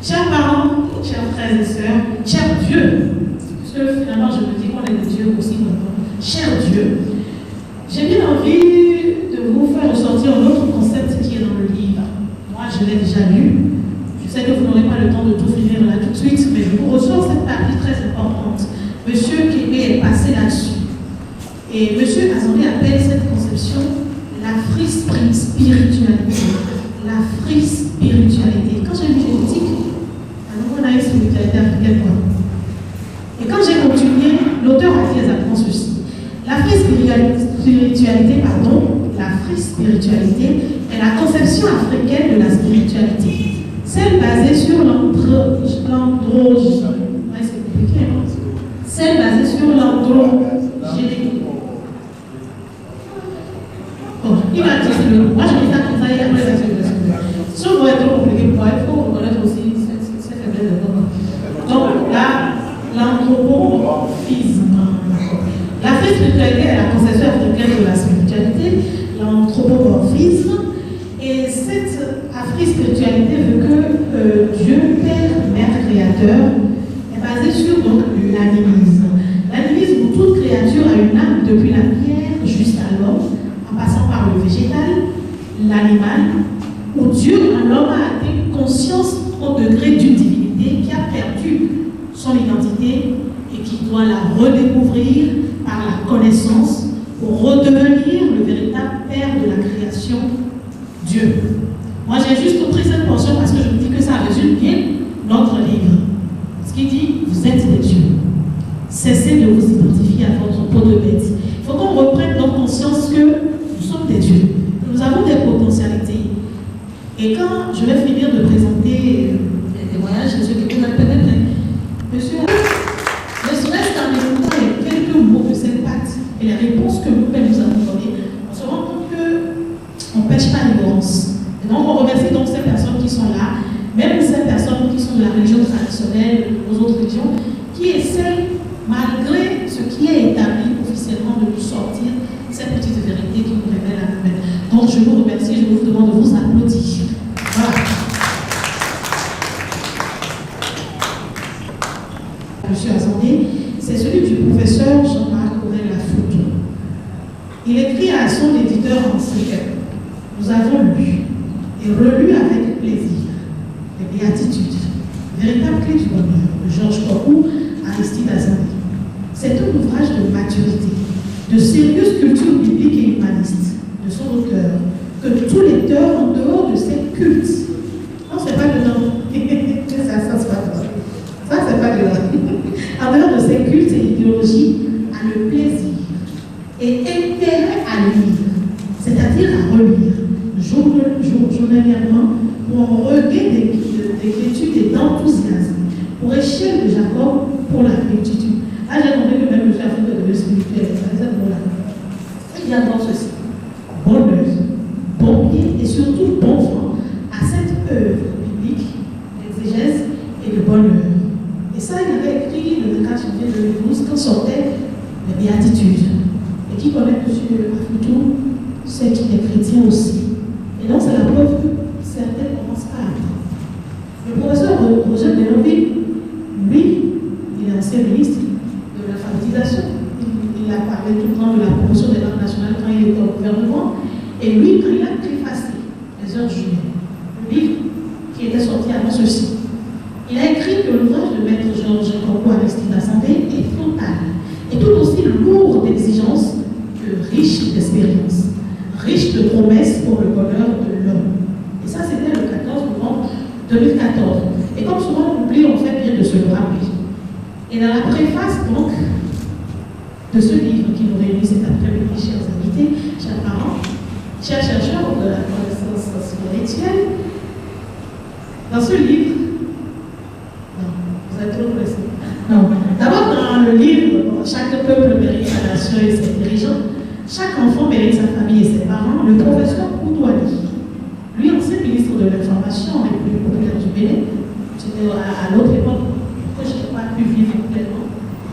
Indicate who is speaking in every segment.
Speaker 1: Chers parents, chers frères et sœurs, cher Dieu, parce que finalement je me dis qu'on est des dieux aussi maintenant, cher Dieu, j'ai bien envie de vous faire ressortir un autre concept qui est dans le livre. Moi je l'ai déjà lu, je sais que vous n'aurez pas le temps de tout finir là tout de suite, mais je vous ressors cette partie très importante. Monsieur Kébé est passé là-dessus. Et monsieur Azandé appelle cette conception la free spiritualité. La free spiritualité. Quand j'ai lu l'éthique, on a une spiritualité africaine. Et quand j'ai continué, l'auteur a dit exactement ceci. La free spiritualité, est la conception africaine de la spiritualité. Celle basée sur l'androgénie. Celle basée sur l'androgénie. Bon, il a dit le mot. Moi, je dis ça comme ça, et après, la circulation. Si on doit être trop compliqué pour elle, il faut reconnaître aussi cette faiblesse de corps. Donc, là, l'anthropomorphisme. La vraie spiritualité est la conception africaine de la spiritualité, l'anthropomorphisme. Et cette afri-spiritualité veut que Dieu, Père, Mère, Créateur, est basé sur donc l'animisme. L'animisme où toute créature a une âme depuis la pierre jusqu'à l'homme, en passant par le végétal, l'animal, où Dieu, en l'homme, a atteint conscience au degré d'une divinité qui a perdu son identité et qui doit la redécouvrir par la connaissance pour redevenir le véritable Père de la création, Dieu. Moi, j'ai juste pris cette portion parce que je me dis que ça résume bien notre livre. Ce qui dit, vous êtes des dieux. Cessez de vous identifier à votre peau de bête. Il faut qu'on reprenne notre conscience que nous sommes des dieux. Nous avons des potentialités. Et quand je vais finir de présenter les témoignages, monsieur qui vous a peut-être, monsieur, ne serait-ce qu'en écoutant quelques mots de cette pacte et les réponses que nous-mêmes nous avons données, on se rend compte qu'on ne pêche pas l'ignorance. Et donc on remercie donc ces personnes qui sont là, même ces personnes qui sont de la religion traditionnelle, aux autres religions, qui essaient, malgré ce qui est établi officiellement, de nous sortir cette petite vérité qui nous révèle à nous-mêmes. Donc je vous remercie, je vous demande de vous applaudir. Voilà. Monsieur Azandé, c'est celui du professeur Jean-Marc Aurèle Lafoucault. Il écrit à son éditeur en secret. Nous avons lu et relu avec plaisir les béatitudes, véritable clé du bonheur de Georges Corou, Aristide Azandé. C'est un ouvrage de maturité, de sérieuse culture biblique et humaniste de son auteur, que tout lecteur, en dehors de ses cultes, non, c'est pas dedans, ça c'est pas dedans. Ça, c'est pas dedans. En dehors de ses cultes et idéologies, a le plaisir et intérêt à lire, c'est-à-dire à relire, journalièrement, pour un regain d'inquiétude et d'enthousiasme, pour échelle de Jacob, pour la rectitude. Ah, j'ai compris que même le chef de le spirituel, ça c'est bon-là. Il y a dans ceci, bonheur, bon pied et surtout bon vent à cette œuvre biblique d'exégèse et de bonheur. Et ça, il avait écrit le 4 janvier 2012 quand sortait les béatitudes. Et qui connaît M. Lafoucault sait qu'il est chrétien aussi. Et donc, c'est la preuve que certains commencent à apprendre. Le professeur Roger Deloville, lui, il est ancien ministre de l'alphabétisation. Il a parlé tout le temps de la promotion des langues nationales quand il était au gouvernement. Et lui, quand il a préfacé les heures juniors, le livre qui était sorti avant ceci, il a écrit que l'ouvrage de maître Georges Corou Aristide Azandé est frontal et tout aussi lourd d'exigences que riche d'espérance, riche de promesses pour le bonheur de l'homme. Et ça, c'était le 14 novembre 2014. Et comme souvent on oublie, on fait bien de se le rappeler. Et dans la préface, donc, de ce livre qui nous réunit cet après-midi, chers invités, chers parents, chers chercheurs de la connaissance spirituelle, dans ce livre, non, vous êtes trop pressés. Non, d'abord dans le livre, chaque peuple mérite sa nation et ses dirigeants, chaque enfant mérite sa famille et ses parents, le professeur Koudouali, lui ancien ministre de l'Information en République populaire du Bénin, c'était à l'autre époque, que je n'ai pas pu vivre complètement.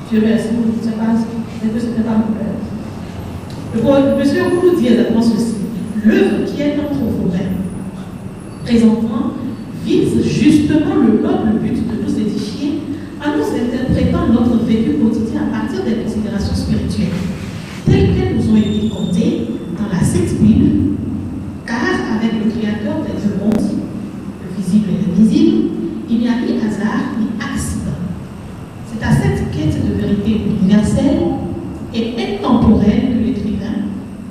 Speaker 1: Dieu merci, je ne sais pas si c'était pas mon père. Le monsieur Koudou dit exactement ceci. L'œuvre qui est entre vos mains, présentement, vise juste justement le noble but de nous édifier en nous interprétant notre vécu quotidien à partir des considérations spirituelles, telles qu'elles nous ont été contées dans la Sainte Bible, car avec le Créateur des deux mondes, le visible et l'invisible, il n'y a ni hasard ni accident. C'est à cette quête de vérité universelle et intemporelle que l'écrivain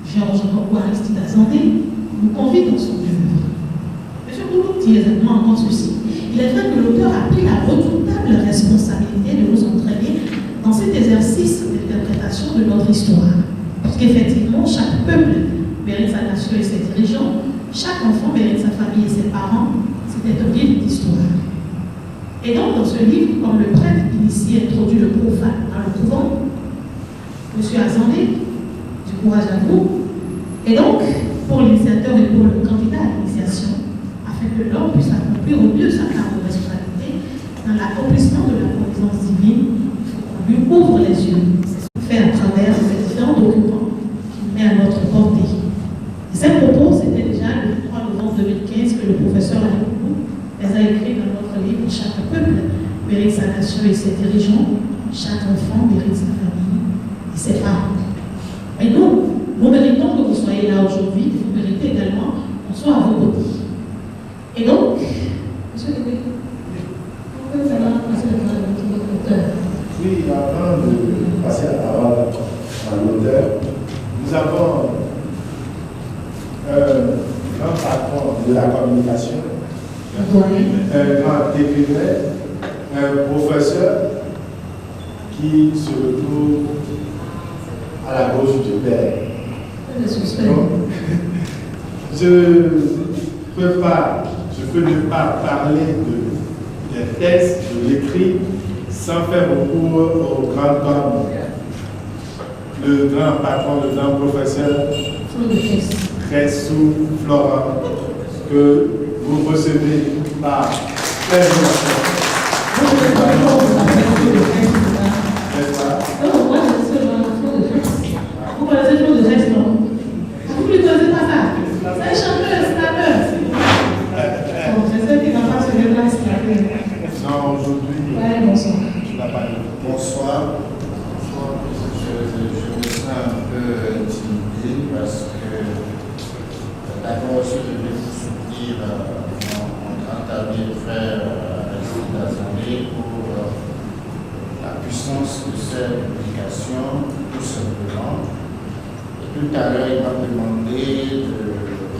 Speaker 1: Georges Aristide Azandé nous convie dans son œuvre. M. Boulouk dit exactement encore ceci. Il est vrai que l'auteur a pris la redoutable responsabilité de nous entraîner dans cet exercice d'interprétation de notre histoire. Puisqu'effectivement, chaque peuple mérite sa nation et ses dirigeants, chaque enfant mérite sa famille et ses parents. C'était un livre d'histoire. Et donc, dans ce livre, comme le prêtre initié introduit le profane dans le couvent, M. Azandé, du courage à vous, et donc, pour l'initiateur et pour le candidat à l'initiation, afin que l'homme puisse accomplir au mieux sa part de responsabilité dans l'accomplissement de la providence divine, il faut qu'on lui ouvre les yeux. C'est ce qu'on fait à travers ces différents documents qu'il met à notre portée. Et ces propos, c'était déjà le 3 novembre 2015 que le professeur Alibou les a écrits dans notre livre. Chaque peuple mérite sa nation et ses dirigeants, chaque enfant mérite sa famille et ses parents. Et nous méritons que vous soyez là aujourd'hui, vous méritez également qu'on soit à vos côtés. Et donc, monsieur le député, on peut maintenant passer la parole à notre auteur.
Speaker 2: Oui, avant de passer la parole à l'auteur, nous avons un grand patron de la communication, un grand écrivain, un professeur qui se retrouve à la gauche du père. Donc, je peux ne pas parler des thèses de l'écrit sans faire recours au grand homme, le grand patron, le grand professeur Tressou Florent, que vous recevez par plein de n'est-ce pas?
Speaker 1: Non, moi je suis un enfant de Grèce. Vous connaissez le nom de Grèce, non? Vous ne connaissez pas ça? C'est un chanteur, c'est un meuf. Bon, je sais qu'il va pas se déplacer.
Speaker 2: Non, aujourd'hui.
Speaker 1: Ouais, bonsoir.
Speaker 3: Bonsoir. Je me sens un peu intimidé parce que d'abord je devais vous soutenir mon grand ami et frère Aristide Azandé pour la puissance de cette publication, tout simplement. Et tout à l'heure, il m'a demandé de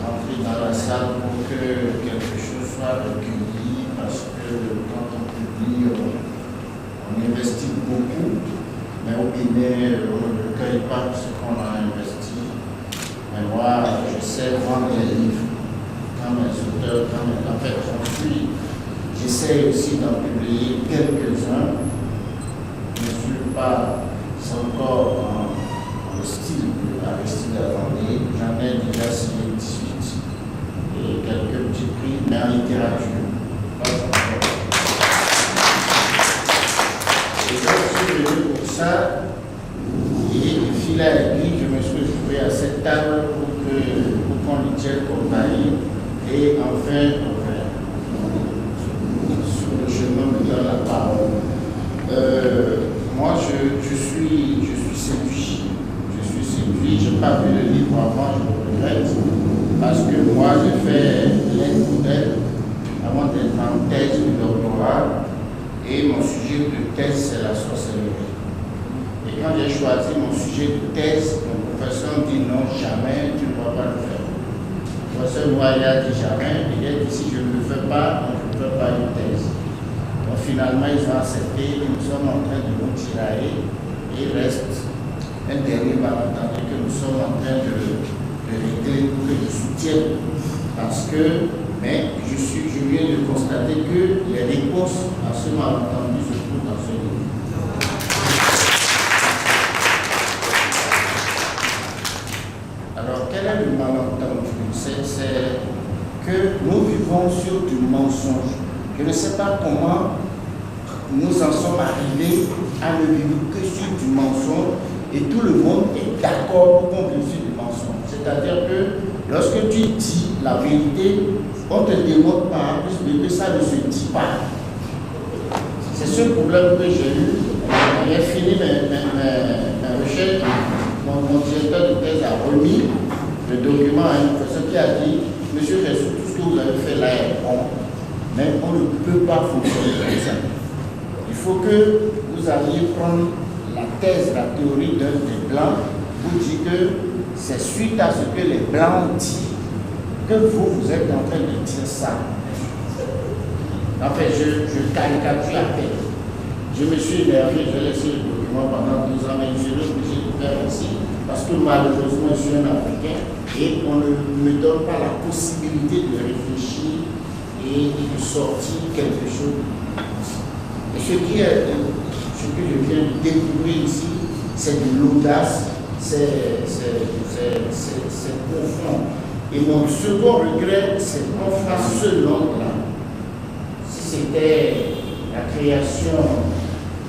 Speaker 3: rentrer dans la salle pour que quelque chose soit recueilli parce que quand on publie, on investit beaucoup, mais au Bénin, on ne recueille pas ce qu'on a investi. Mais moi, je sais vendre les livres. Quand mes auteurs, en fait, j'essaie aussi d'en publier quelques-uns. Je ne suis pas encore en le style d'Aristide Azandé. J'en ai déjà signé 18 et quelques petits prix, mais en littérature. Pas encore. Et donc, je suis venu pour ça. Et fil à aiguille, je me suis retrouvé à cette table pour qu'on lui tienne compagnie. Et enfin, sur le chemin me donne la parole. Moi, je suis séduit. Je suis séduit. Je n'ai pas vu le livre avant, je le regrette. Parce que moi, j'ai fait l'aide modèle avant d'être en thèse de doctorat. Et mon sujet de thèse, c'est la sorcellerie. Et quand j'ai choisi mon sujet de thèse, mon professeur me dit non, jamais, tu ne vas pas le faire. Le professeur Noir a dit jamais, il a dit si je ne le fais pas, donc je ne fais pas une thèse. Donc finalement, ils ont accepté et nous sommes en train de nous tirailler. Et il reste un dernier malentendu que nous sommes en train de régler pour que je soutienne. Parce que, mais je viens de constater que les réponses à ce malentendu se trouvent dans ce livre. Alors, quel est le malentendu? C'est que nous vivons sur du mensonge. Je ne sais pas comment nous en sommes arrivés à ne vivre que sur du mensonge et tout le monde est d'accord pour qu'on vive sur du mensonge. C'est-à-dire que Lorsque tu dis la vérité, on te demande par plus de que ça ne se dit pas. C'est ce problème que j'ai eu. J'ai fini mes recherches. Mon directeur de thèse a remis le document à un professeur qui a dit Monsieur Ressou, tout ce que vous avez fait là est bon, mais on ne peut pas fonctionner comme ça. Il faut que vous alliez prendre la thèse, la théorie d'un des Blancs, vous dites que c'est suite à ce que les Blancs ont dit que vous êtes en train de dire ça. En fait, je caricature à peine. Je me suis énervé, j'ai laissé le document pendant 2 ans, mais je suis obligé de faire aussi, parce que malheureusement, je suis un Africain et on ne me donne pas la possibilité de réfléchir et de sortir quelque chose. Et ce que je viens de découvrir ici, c'est de l'audace, c'est profond. Et mon second regret, c'est qu'on fasse ce langue-là. Si c'était la création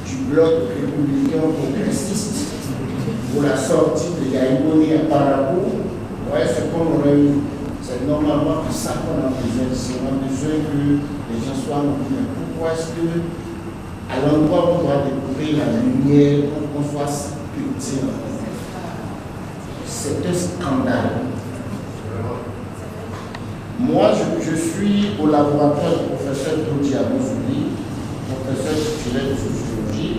Speaker 3: du bloc républicain progressiste pour la sortie de Yaïmoni à Parabou, ouais, ce qu'on aurait eu, c'est normalement que ça qu'on a besoin. On a besoin que les gens soient motivés. Pourquoi est-ce que, à l'endroit où on doit découvrir la lumière, qu'on soit petit? C'est un scandale. Moi, je suis au laboratoire du professeur Dodiabo Zouli, professeur titulaire de sociologie,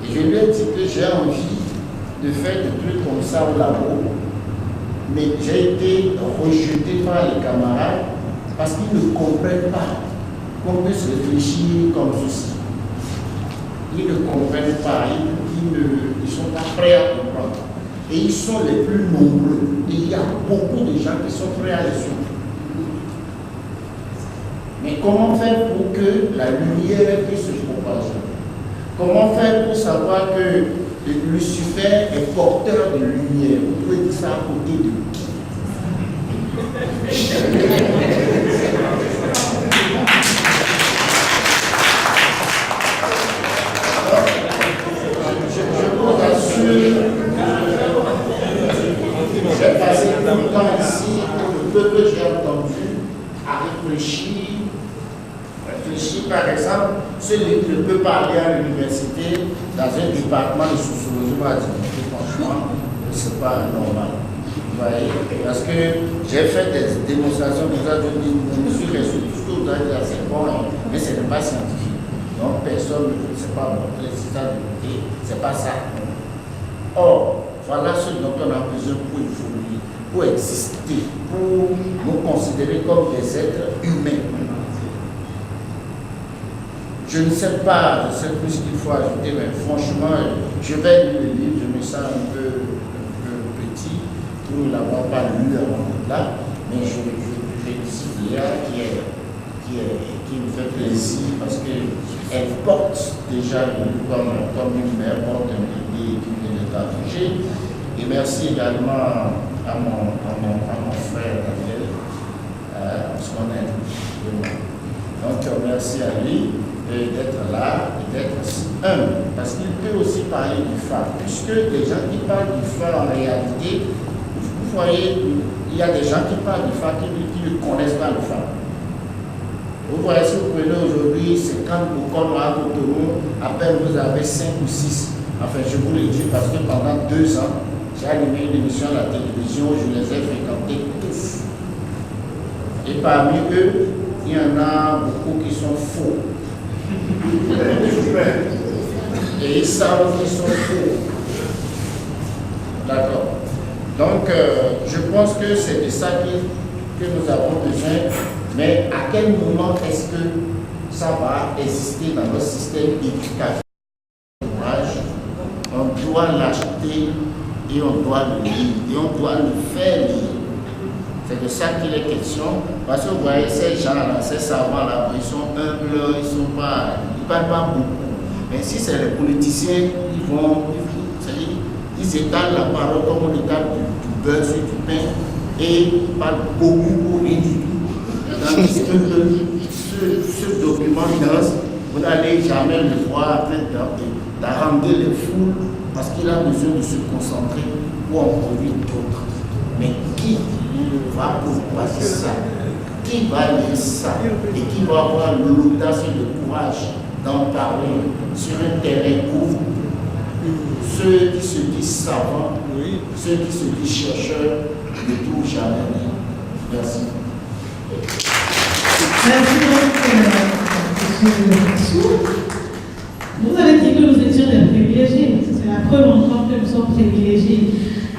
Speaker 3: et je lui ai dit que j'ai envie de faire des trucs comme ça au labo, mais j'ai été rejeté par les camarades parce qu'ils ne comprennent pas qu'on peut se réfléchir comme ceci. Ils ne comprennent pas, ils ne sont pas prêts à comprendre. Et ils sont les plus nombreux. Et il y a beaucoup de gens qui sont prêts à les suivre. Mais comment faire pour que la lumière puisse se propager? Comment faire pour savoir que Lucifer est porteur de lumière? Vous pouvez dire ça à côté de qui? Je vous assure, j'ai passé tout le temps ici, le peu que j'ai entendu, à réfléchir. Par exemple, celui qui ne peut pas aller à l'université dans un département de sociologie va dire franchement, ce n'est pas normal. Vous voyez? Parce que j'ai fait des démonstrations pour ça, je dis, je me suis résolu, tout ce que vous avez dit, c'est bon, mais ce n'est pas scientifique. Donc personne ne sait pas montrer, c'est ça, c'est pas ça. Or, voilà ce dont on a besoin pour évoluer, pour exister, pour nous considérer comme des êtres humains. Je ne sais pas, je sais plus ce qu'il faut ajouter, mais franchement, je vais lire le livre, je me sens un peu petit pour ne l'avoir pas lu avant là, mais je félicite Léa qui me fait plaisir parce qu'elle porte déjà le livre comme une mère porte un bébé qui vient d'être accouché. Et merci également à mon frère Daniel, parce qu'on est. Donc merci à lui d'être là et d'être aussi humble, parce qu'il peut aussi parler du phare, puisque les gens qui parlent du phare en réalité, vous voyez, il y a des gens qui parlent du phare qui ne connaissent pas le phare. Vous voyez, si vous prenez aujourd'hui 50 pour à Cotonou, à peine vous avez 5 ou 6. Enfin, je vous le dis parce que pendant 2 ans, j'ai animé une émission à la télévision où je les ai fréquentés tous. Et parmi eux, il y en a beaucoup qui sont faux. Et ils savent qu'ils sont faux. D'accord. Donc, je pense que c'est de ça que nous avons besoin. Mais à quel moment est-ce que ça va exister dans notre système éducatif? On doit l'acheter et on doit le lire. Et on doit le faire lire. C'est de ça qu'il est question. Parce que vous voyez, ces gens-là, ces savants-là, ils sont humbles, ils parlent pas beaucoup. Mais si c'est les politiciens, ils étalent la parole comme on étale du beurre sur du pain et ils parlent beaucoup pour rien du tout. Tandis que ce document dense, vous n'allez jamais le voir en train d'arranger les foules parce qu'il a besoin de se concentrer pour en produire d'autres. Mais qui va pouvoir ça, qui va lire ça et qui va avoir l'audace et le courage d'en parler sur un terrain où ceux qui se disent savants, ceux qui se disent chercheurs ne trouvent jamais rien. Merci.
Speaker 1: Merci beaucoup, M. Massou. Vous avez dit que nous étions des privilégiés. C'est la preuve encore que nous sommes privilégiés.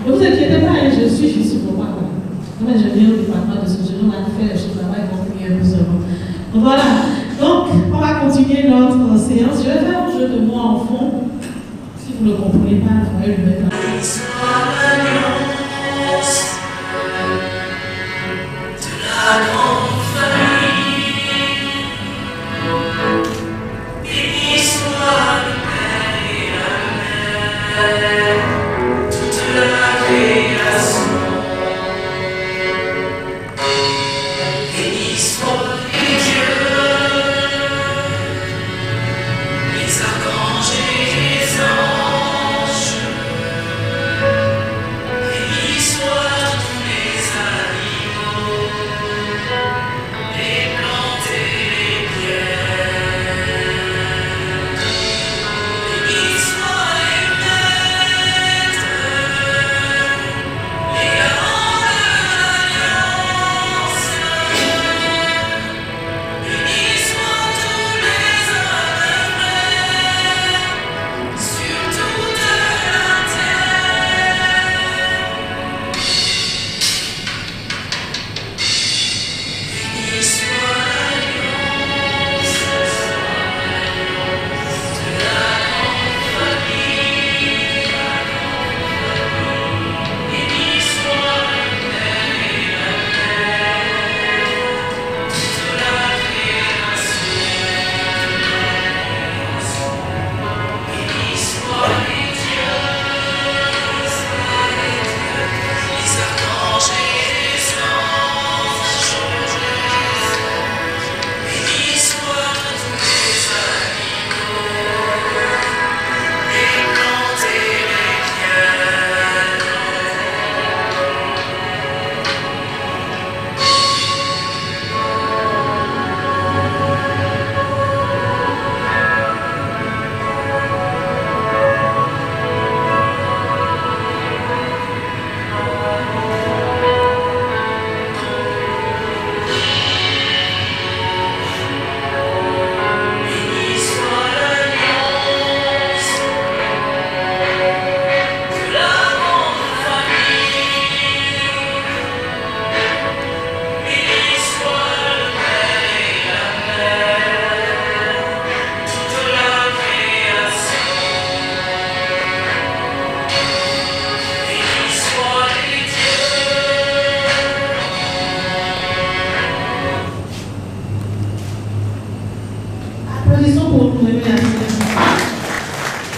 Speaker 1: Ne vous inquiétez pas, je suis pour moi. Comme ingénieur du département de sociologie, on a fait je travaille pour nous seulement. Donc voilà. Donc, on va continuer notre séance. Je vais faire un jeu de mots en fond. Si vous ne le comprenez pas, vous allez le mettre là.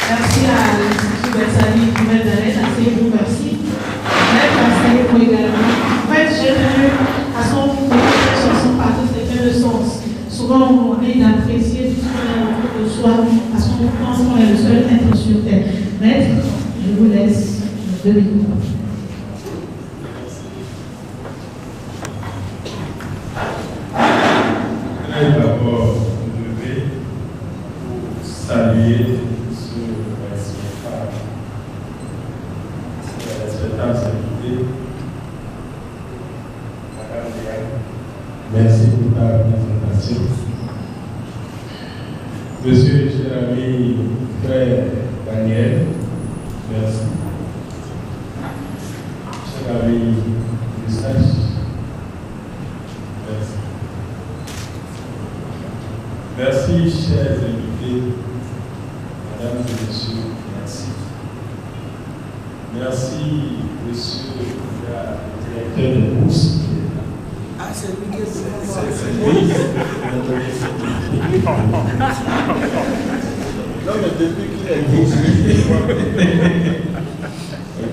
Speaker 1: Merci à l'Institut Bersani qui m'aide à l'aide, assez vous merci. Maître Assaïko également. En fait, j'ai tenu à son parti, c'est fait le sens. Souvent, on est d'apprécier tout ce qu'on a autour de soi, parce qu'on pense qu'on est le seul être sur terre. Maître, je vous laisse 2 minutes.
Speaker 2: D'abord, je vais saluer ce respectable invité. Madame Léa, merci pour ta présentation. Monsieur, cher ami, frère Daniel, merci. Cher ami Eustache, merci. Merci, chers invités, mesdames et messieurs, merci. Merci, monsieur le directeur de bourse. Ah, c'est lui qui est non, mais depuis qu'il est bourse,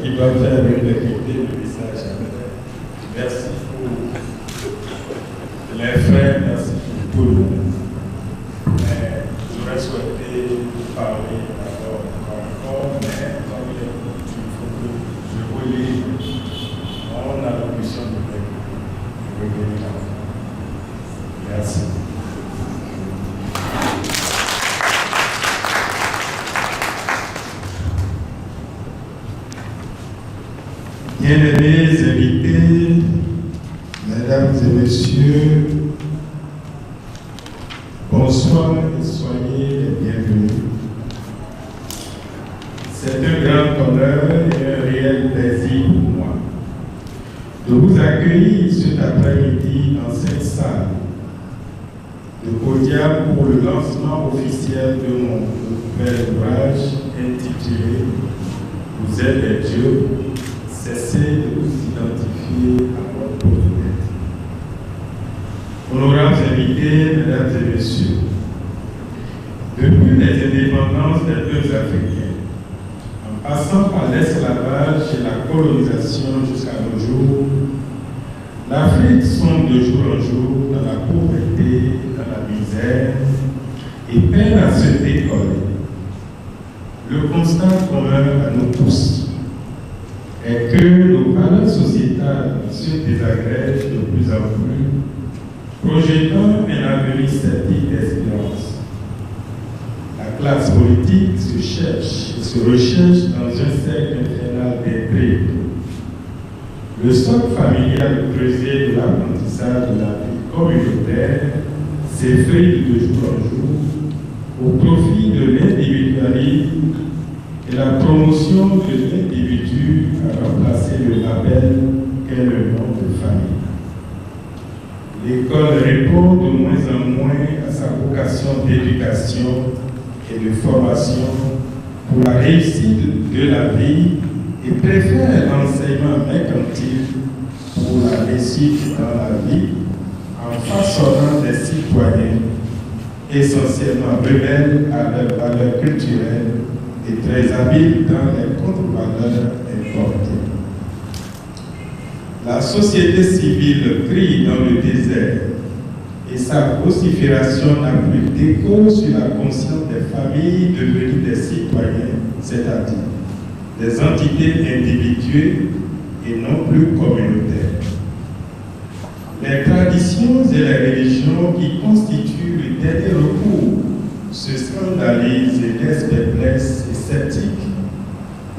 Speaker 2: il va faire exécuter le message. Merci pour les frères, merci pour tout le monde. J'aurais souhaité parler d'abord encore, mais comme il est coutume, il faut que je relise mon allocution de
Speaker 4: Merci. Bien-aimés invités, mesdames et messieurs, bonsoir et soyez les bienvenus. C'est un grand honneur et un réel plaisir pour moi de vous accueillir cet après-midi dans cette salle de podium pour le lancement officiel de mon nouvel ouvrage intitulé « Vous êtes les dieux, cessez de vous identifier à votre prophète ». Honorables invités, mesdames et messieurs, depuis les indépendances des peuples africains, en passant par l'esclavage et la colonisation jusqu'à nos jours, l'Afrique sombre de jour en jour dans la pauvreté, dans la misère et peine à se décoller. Le constat commun à nous tous est que nos valeurs sociétales se désagrègent de plus en plus, projetant un avenir sceptique d'espérance. La classe politique se cherche et se recherche dans un cercle infernal d'intrigue. Le socle familial creusé de l'apprentissage de la vie communautaire s'effrite de jour en jour au profit de l'individualisme et la promotion de l'individu a remplacé le label qu'est le nom de famille. L'école répond de moins en moins à sa vocation d'éducation et de formation pour la réussite de la vie et préfère l'enseignement mercantile pour la réussite dans la vie en façonnant des citoyens essentiellement rebelles à leurs valeurs culturelles et très habiles dans les contre-valeurs importées. La société civile crie dans le désert et sa vocifération n'a plus d'écho sur la conscience des familles devenues des citoyens, c'est-à-dire des entités individuelles et non plus communautaires. Les traditions et les religions qui constituent le dernier recours se scandalisent et laissent perplexes et sceptiques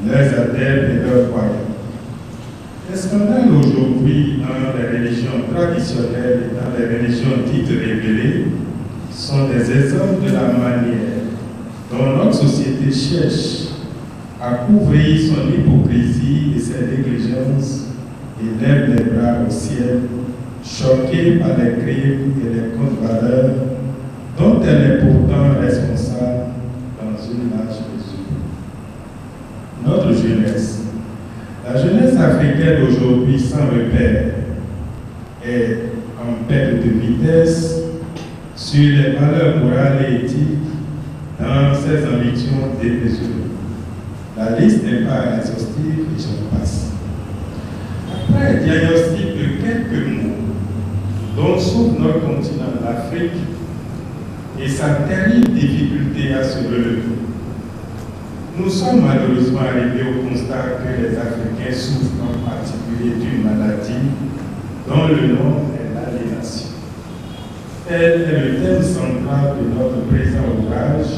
Speaker 4: leurs adeptes et leurs croyants. Les scandales aujourd'hui dans les religions traditionnelles et dans les religions dites révélées sont des exemples de la manière dont notre société cherche à couvrir son hypocrisie et ses négligences et lève les bras au ciel, choquée par les crimes et les contre-valeurs dont elle est pourtant responsable dans une large mesure. Notre jeunesse, la jeunesse africaine aujourd'hui sans repère, est en perte de vitesse sur les valeurs morales et éthiques dans ses ambitions démesurées. La liste n'est pas exhaustive et j'en passe. Après un diagnostic de quelques mots dont souffre notre continent, l'Afrique, et sa terrible difficulté à se relever, nous sommes malheureusement arrivés au constat que les Africains souffrent en particulier d'une maladie dont le nom est l'aliénation. Tel est le thème central de notre présent ouvrage,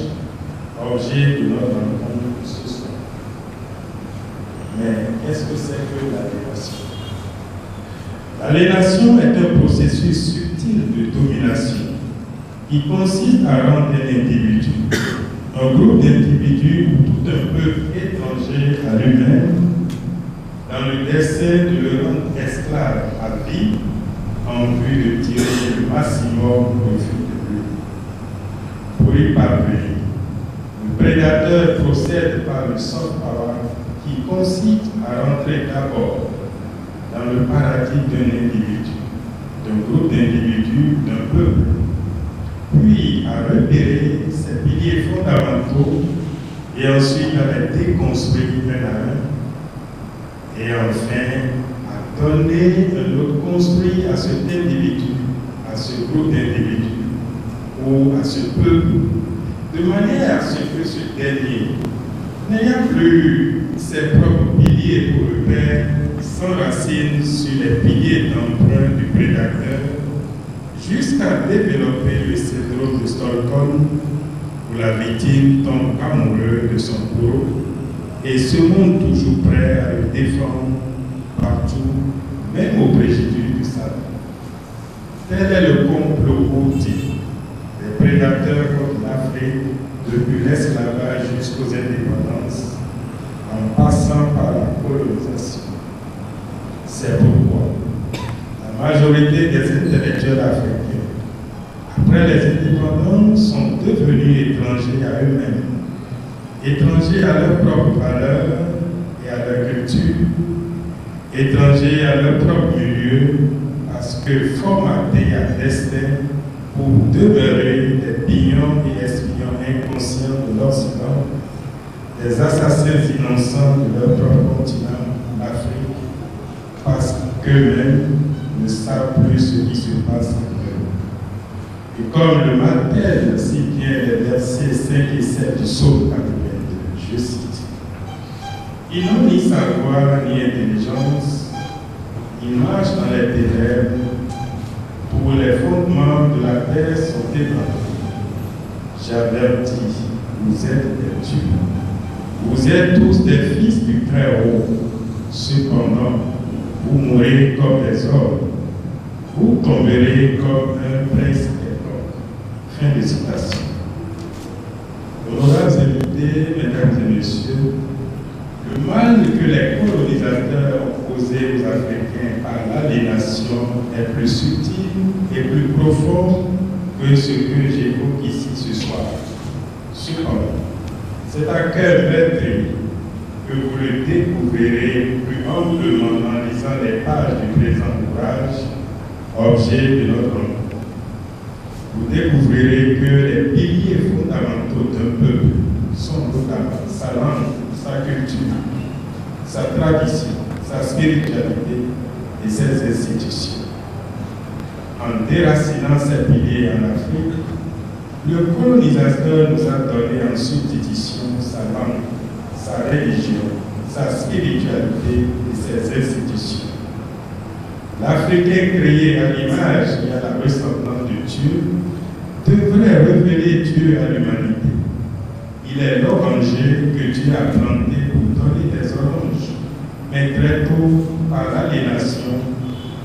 Speaker 4: objet de notre rencontre ce soir. Mais qu'est-ce que c'est que l'aliénation? L'aliénation est un processus subtil de domination qui consiste à rendre un individu, un groupe d'individus ou tout un peuple étranger à lui-même, dans le dessein de le rendre esclave à vie en vue de tirer le maximum profit de lui. Pour y parvenir, le prédateur procède par le soft power qui consiste à rentrer d'abord dans le paradigme d'un individu, d'un groupe d'individus, d'un peuple, puis à repérer ses piliers fondamentaux et ensuite à les déconstruire un à un, et enfin à donner un autre construit à cet individu, à ce groupe d'individus ou à ce peuple, de manière à ce que ce dernier, n'ayant plus ses propres piliers pour repère, s'enracine sur les piliers d'emprunt du prédateur jusqu'à développer le syndrome de Stockholm, où la victime tombe amoureuse de son bourreau et se montre toujours prêt à le défendre partout, même au préjudice du Satan. Tel est le complot outil des prédateurs contre l'Afrique depuis l'esclavage jusqu'aux indépendances, en passant par la colonisation. C'est pourquoi la majorité des intellectuels africains, après les indépendances, sont devenus étrangers à eux-mêmes, étrangers à leurs propres valeurs et à leur culture, étrangers à leur propre milieu, parce que formatés à destin pour demeurer des pignons et espions inconscients de l'Occident, des assassins innocents de leur propre continent, l'Afrique, parce qu'eux-mêmes ne savent plus ce qui se passe en eux. Et comme le martèle si bien les versets 5 et 7 du psaume 82, je cite, « Ils n'ont ni savoir ni intelligence, ils marchent dans les ténèbres, pour les fondements de la terre sont ébranlés. J'avertis, vous êtes des dieux. Vous êtes tous des fils du Très-Haut. Cependant, vous mourrez comme des hommes. Vous tomberez comme un prince quelconque. » Fin de citation. Honorables invités, mesdames et messieurs, le mal que les colonisateurs ont causé aux Africains par l'aliénation est plus subtil et plus profond que ce que j'évoque ici ce soir. Cependant, c'est à cœur meurtrier que vous le découvrirez plus amplement en lisant les pages du présent ouvrage, objet de notre rencontre. Vous découvrirez que les piliers fondamentaux d'un peuple sont notamment sa langue, sa culture, sa tradition, sa spiritualité et ses institutions. En déracinant ces piliers en Afrique, le colonisateur nous a donné en substitution sa langue, sa religion, sa spiritualité et ses institutions. L'Africain créé à l'image et à la ressemblance de Dieu devrait révéler Dieu à l'humanité. Il est l'oranger que Dieu a planté pour donner des oranges. Mais très tôt, par l'aliénation,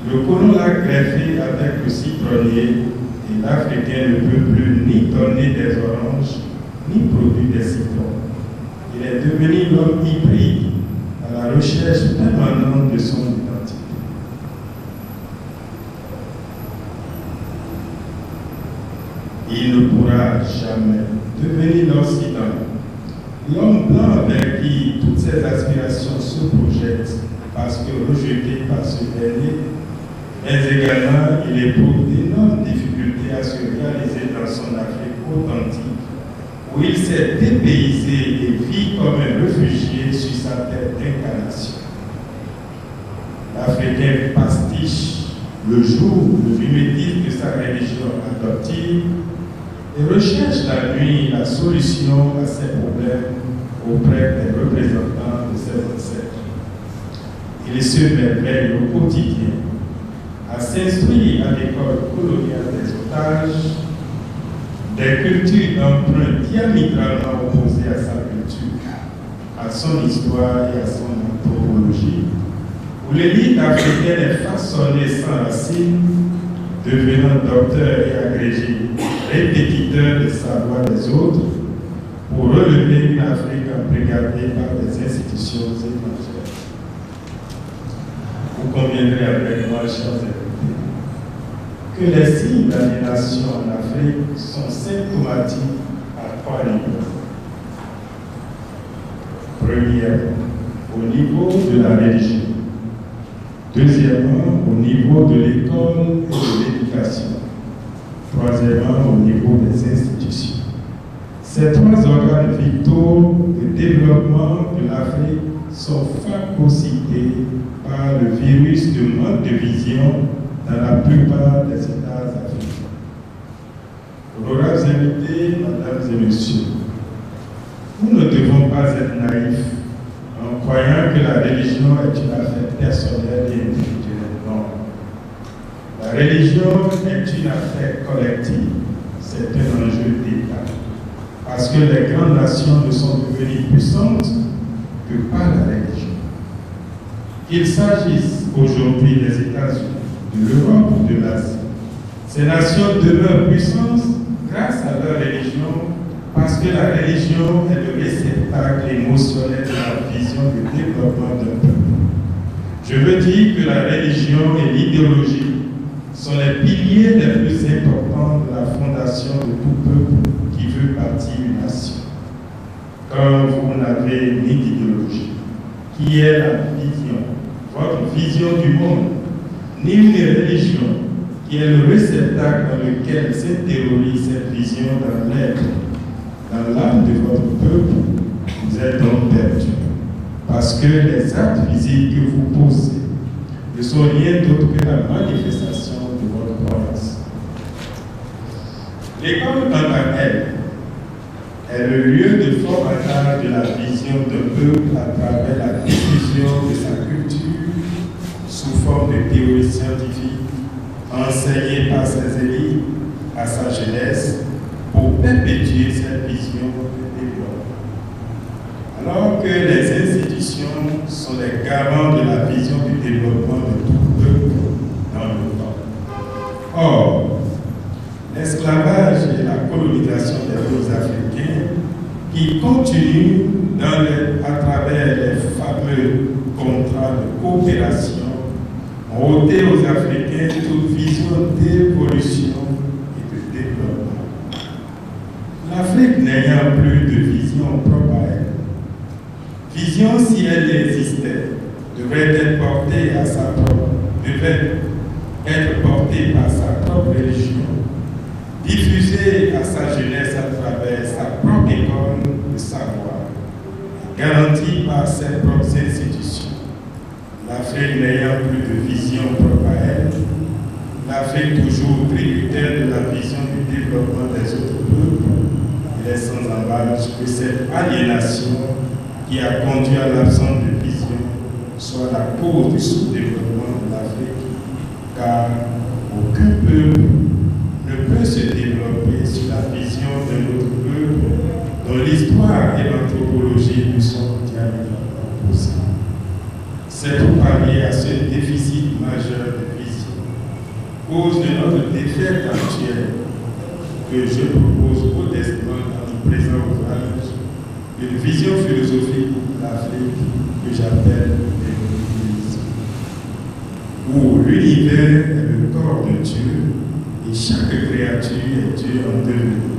Speaker 4: le colon l'a greffé avec le citronnier et l'Africain ne peut plus ni donner des oranges, ni produire des citrons. Il est devenu l'homme hybride à la recherche permanente de son identité. Il ne pourra jamais devenir l'Occident, l'homme blanc vers qui toutes ses aspirations se projettent parce que rejeté par ce dernier, mais également il éprouve d'énormes difficultés à se réaliser dans son Afrique authentique, où il s'est dépaysé et vit comme un réfugié sur sa terre d'incarnation. L'Africain pastiche le jour le mimétisme de sa religion adoptive et recherche la nuit la solution à ses problèmes auprès des représentants de ses ancêtres. Il se merveille au quotidien à s'instruire à l'école coloniale des otages, des cultures d'emprunt diamétralement opposées à sa culture, à son histoire et à son anthropologie, où l'élite africaine est façonnée sans racines, devenant docteur et agrégé, répétiteur des savoirs des autres, pour relever une Afrique embrigadée par des institutions étrangères. Vous conviendrez avec moi, chers invités, que les signes d'aliénation en Afrique sont symptomatiques à trois niveaux. Premièrement, au niveau de la religion. Deuxièmement, au niveau de l'école et de l'éducation. Troisièmement, au niveau des institutions. Ces trois organes vitaux de développement de l'Afrique sont phagocytés par le virus de manque de vision dans la plupart des États africains. Honorables invités, mesdames et messieurs, nous ne devons pas être naïfs en croyant que la religion est une affaire personnelle et individuelle. Non. La La religion est une affaire collective, c'est un enjeu d'État. Parce que les grandes nations ne sont devenues puissantes que par la religion. Qu'il s'agisse aujourd'hui des États-Unis, de l'Europe ou de l'Asie, ces nations demeurent puissantes grâce à leur religion, parce que la religion est le réceptacle émotionnel de la vision du développement d'un peuple. Je veux dire que la religion et l'idéologie sont les piliers les plus importants de la fondation de tout peuple qui veut bâtir une nation. Quand vous n'avez ni d'idéologie, qui est la vision, votre vision du monde, ni une religion, qui est le réceptacle dans lequel s'intériorise cette vision dans l'être, dans l'âme de votre peuple, vous êtes donc perdu. Parce que les actes physiques que vous posez ne sont rien d'autre que la manifestation de votre croyance. L'école, quant à elle, est le lieu de formatage de la vision d'un peuple à travers la diffusion de sa culture sous forme de théorie scientifique, enseignée par ses élites à sa jeunesse pour perpétuer cette vision de développement. Alors que les institutions sont les garants de la vision du développement de tout peuple dans le temps. Or, l'esclavage et la colonisation des peuples africains qui continuent à travers les fameux contrats de coopération ont ôté aux Africains toute vision d'évolution et de développement. L'Afrique n'ayant plus de vision propre à elle, vision, si elle existait, devait être portée par sa propre religion, diffusée à sa jeunesse à travers sa propre école de savoir, garantie par ses propres institutions. L'Afrique n'ayant plus de vision propre à elle, l'Afrique toujours tributaire de la vision du développement des autres peuples, elle est sans embâche que cette aliénation qui a conduit à l'absence de vision soit la cause du sous-développement de l'Afrique, car aucun peuple ne peut se développer sur la vision d'un autre peuple dont l'histoire et l'anthropologie lui sont diamétralement opposées. C'est pour pallier à ce déficit majeur de vision, cause de notre défaite actuelle, que je propose modestement dans le présent ouvrage une vision philosophique de l'Afrique que j'appelle l'évolutionnisme, où l'univers est le corps de Dieu et chaque créature est Dieu en devenir.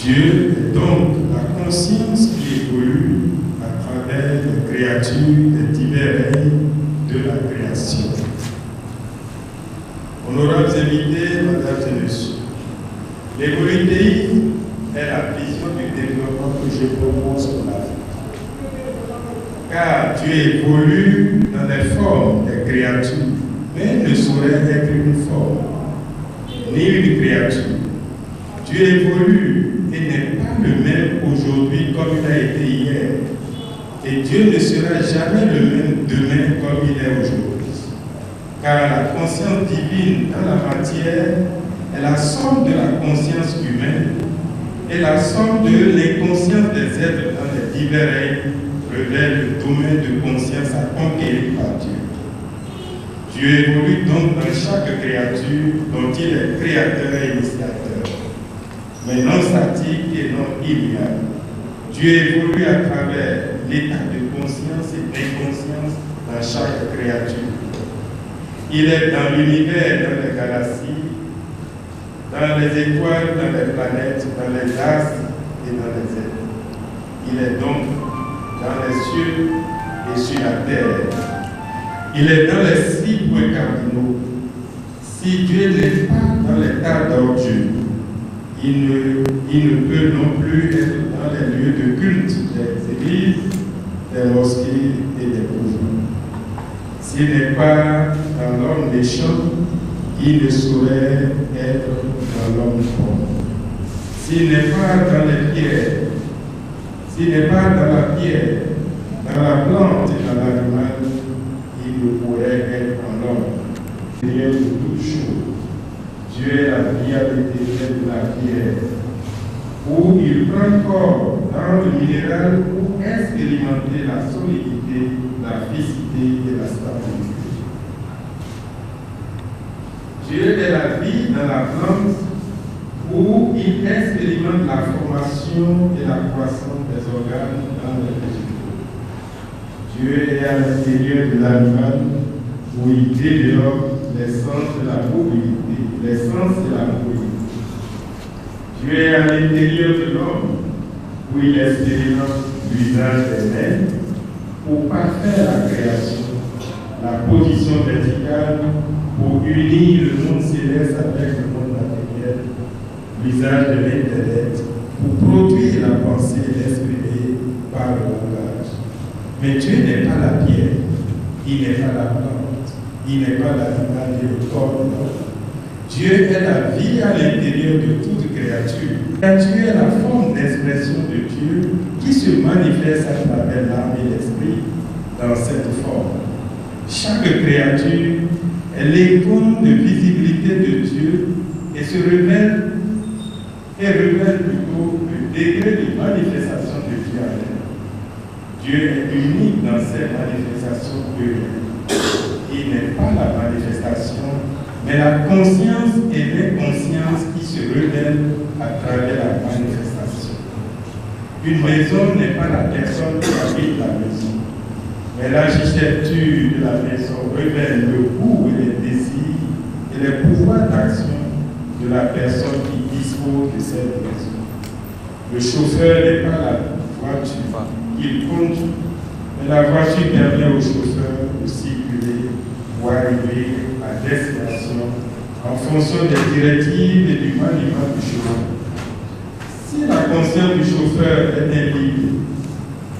Speaker 4: Dieu est donc la conscience qui évolue à travers les créatures des divers règnes de la création. Honorables invités, mesdames et messieurs, l'évolutionnisme est la vision du développement que je propose pour l'Afrique. Car Dieu évolue dans les formes des créatures, mais ne saurait être une forme, ni une créature. Dieu évolue et n'est pas le même aujourd'hui comme il a été hier. Et Dieu ne sera jamais le même demain comme il est aujourd'hui. Car la conscience divine dans la matière est la somme de la conscience humaine et la somme de l'inconscience des êtres dans les divers règnes relève le domaine de conscience à conquérir par Dieu. Dieu évolue donc dans chaque créature dont il est créateur et initiateur, mais non statique et non immuable. Dieu évolue à travers l'état de conscience et d'inconscience dans chaque créature. Il est dans l'univers, dans les galaxies, dans les étoiles, dans les planètes, dans les astres et dans les êtres. Il est donc dans les cieux et sur la terre. Il est dans les 6 points cardinaux. Si Dieu n'est pas dans l'état d'ordure, il ne peut non plus être dans les lieux de culte des églises, des mosquées et des couvents. S'il n'est pas dans l'homme méchant, il ne saurait être dans l'homme bon. S'il n'est pas dans les pierres, s'il n'est pas dans la pierre, dans la plante et dans l'animal, il ne pourrait être en l'homme. Seigneur de toutes choses. Dieu est la vie à l'intérieur de la pierre, où il prend corps dans le minéral pour expérimenter la solidité, la fixité et la stabilité. Dieu est la vie dans la plante, où il expérimente la formation et la croissance des organes dans les végétaux. Dieu est à l'intérieur de l'animal, où il développe l'essence de la mobilité, l'essence de la mobilité. Dieu est à l'intérieur de l'homme, où il expérimente l'usage des mains pour parfaire la création, la position verticale pour unir le monde céleste avec le monde matériel, l'usage de l'intellect pour produire la pensée exprimée par le langage. Mais Dieu n'est pas la pierre, il n'est pas la plante, il n'est pas l'animal et le corps de l'homme. Dieu est la vie à l'intérieur de toute créature. Dieu est la forme d'expression de Dieu qui se manifeste à travers l'âme et l'esprit dans cette forme. Chaque créature est l'icône de visibilité de Dieu et se révèle plutôt le degré de manifestation de Dieu à elle. Dieu est unique dans ses manifestations plurielles. Il n'est pas la manifestation, mais la conscience et l'inconscience qui se révèlent à travers la manifestation. Une maison n'est pas la personne qui habite la maison, mais l'architecture de la maison révèle le goût et les désirs et les pouvoirs d'action de la personne qui dispose de cette maison. Le chauffeur n'est pas la voiture qu'il conduit, mais la voiture permet au chauffeur de circuler pour arriver à destination en fonction des directives et du maniement du chauffeur. Si la conscience du chauffeur est impliquée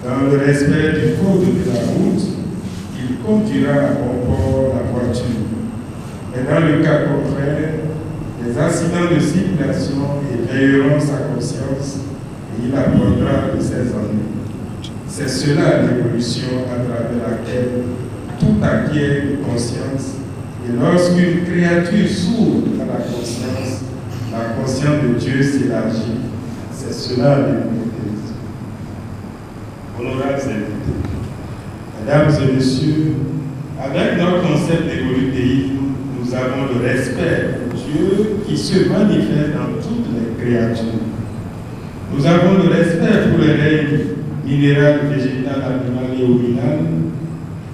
Speaker 4: dans le respect du code de la route, il conduira à bon port la voiture. Mais dans le cas contraire, les accidents de circulation éveilleront sa conscience et il apprendra de ses ennuis. C'est cela l'évolution à travers laquelle tout acquiert de conscience. Et lorsqu'une créature s'ouvre à la conscience de Dieu s'élargit. C'est cela l'évolution. Honorables invités, mesdames et messieurs, avec notre concept d'évolutéisme, nous avons le respect pour Dieu qui se manifeste dans toutes les créatures. Nous avons le respect pour les règles minérales, végétales, animales et ovinales.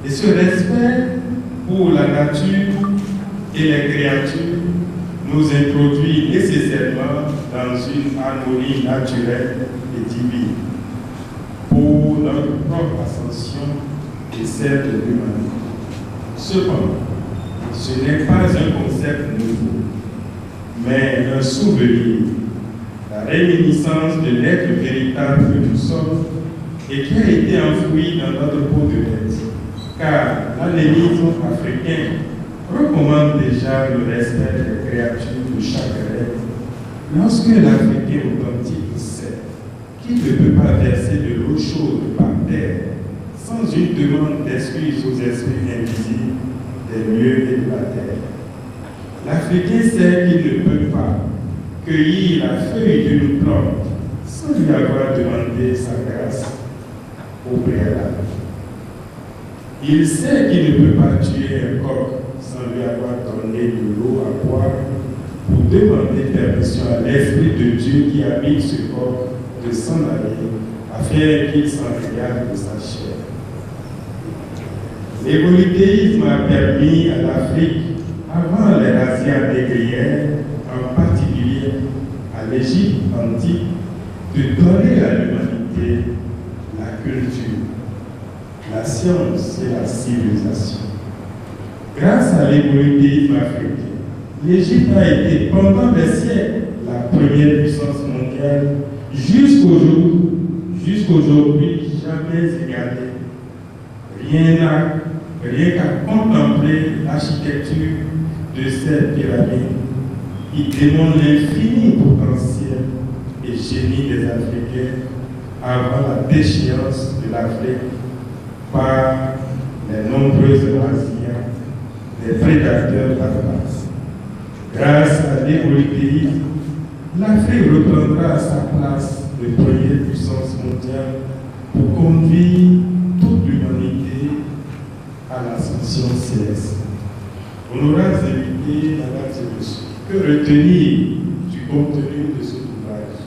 Speaker 4: Et ce respect pour la nature et les créatures nous introduit nécessairement dans une harmonie naturelle et divine pour notre propre ascension et celle de l'humanité. Cependant, ce n'est pas un concept nouveau, mais un souvenir, la réminiscence de l'être véritable que nous sommes et qui a été enfoui dans notre peau de bête. Car l'anémisme africain recommande déjà le respect des créatures de chaque rêve. Lorsque l'Africain authentique sait qu'il ne peut pas verser de l'eau chaude par terre sans une demande d'excuse aux esprits invisibles des lieux et de la terre. L'Africain sait qu'il ne peut pas cueillir la feuille d'une plante sans lui avoir demandé sa grâce au préalable. Il sait qu'il ne peut pas tuer un coq sans lui avoir donné de l'eau à boire pour demander permission à l'Esprit de Dieu qui habite ce coq de s'en aller afin qu'il s'en regarde de sa chair. L'évolutéisme a permis à l'Afrique, avant les razzias négrières, en particulier à l'Égypte antique, de donner à l'humanité la culture, la science et la civilisation. Grâce à l'évolutéisme africain, l'Égypte a été pendant des siècles la première puissance mondiale jusqu'aujourd'hui jamais égalée. Rien qu'à contempler l'architecture de cette pyramide qui démontre l'infini potentiel et génie des Africains avant la déchéance de l'Afrique par les nombreuses razzias, des prédateurs barbares. Grâce à l'évolution, l'Afrique reprendra sa place de première puissance mondiale pour conduire toute l'humanité à l'ascension céleste. Honorables invités, mesdames et messieurs, que retenir du contenu de cet ouvrage?